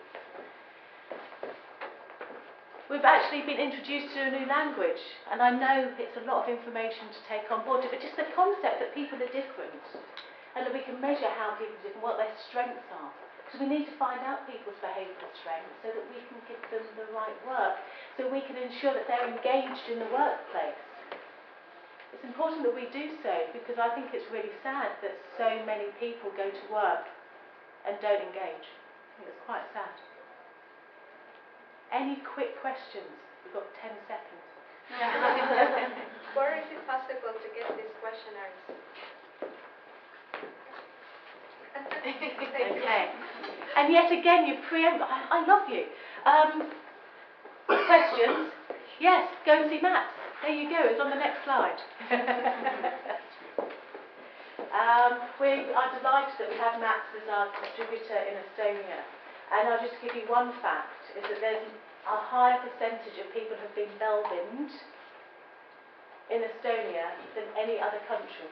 We've actually been introduced to a new language, and I know it's a lot of information to take on board, but just the concept that people are different, and that we can measure how people are different, what their strengths are. So we need to find out people's behavioural strengths so that we can give them the right work, so we can ensure that they're engaged in the workplace. It's important that we do so, because I think it's really sad that so many people go to work and don't engage. I think it's quite sad. Any quick questions? We've got 10 seconds. Where is it possible to get these questionnaires? Okay. And yet again, you preempt. I love you. Questions? Yes, go and see Matt. There you go, it's on the next slide. We are delighted that we have Matt as our distributor in Estonia. And I'll just give you one fact, is that there's a higher percentage of people who have been Belbined in Estonia than any other country.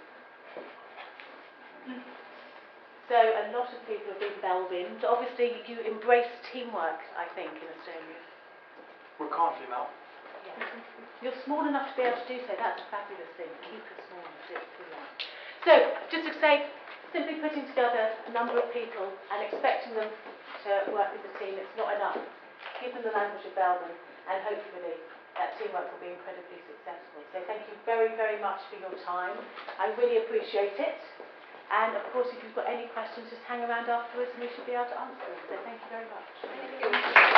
So a lot of people have been Belbined. Obviously you embrace teamwork, I think, in Estonia. We're confident now. Yes. You're small enough to be able to do so. That's a fabulous thing. Keep it small and sit too long. So, just to say, simply putting together a number of people and expecting them to work as a team, it's not enough. Give them the language of Belbin, and hopefully that teamwork will be incredibly successful. So thank you very, very much for your time. I really appreciate it. And of course, if you've got any questions, just hang around afterwards and we should be able to answer them. So thank you very much. Thank you.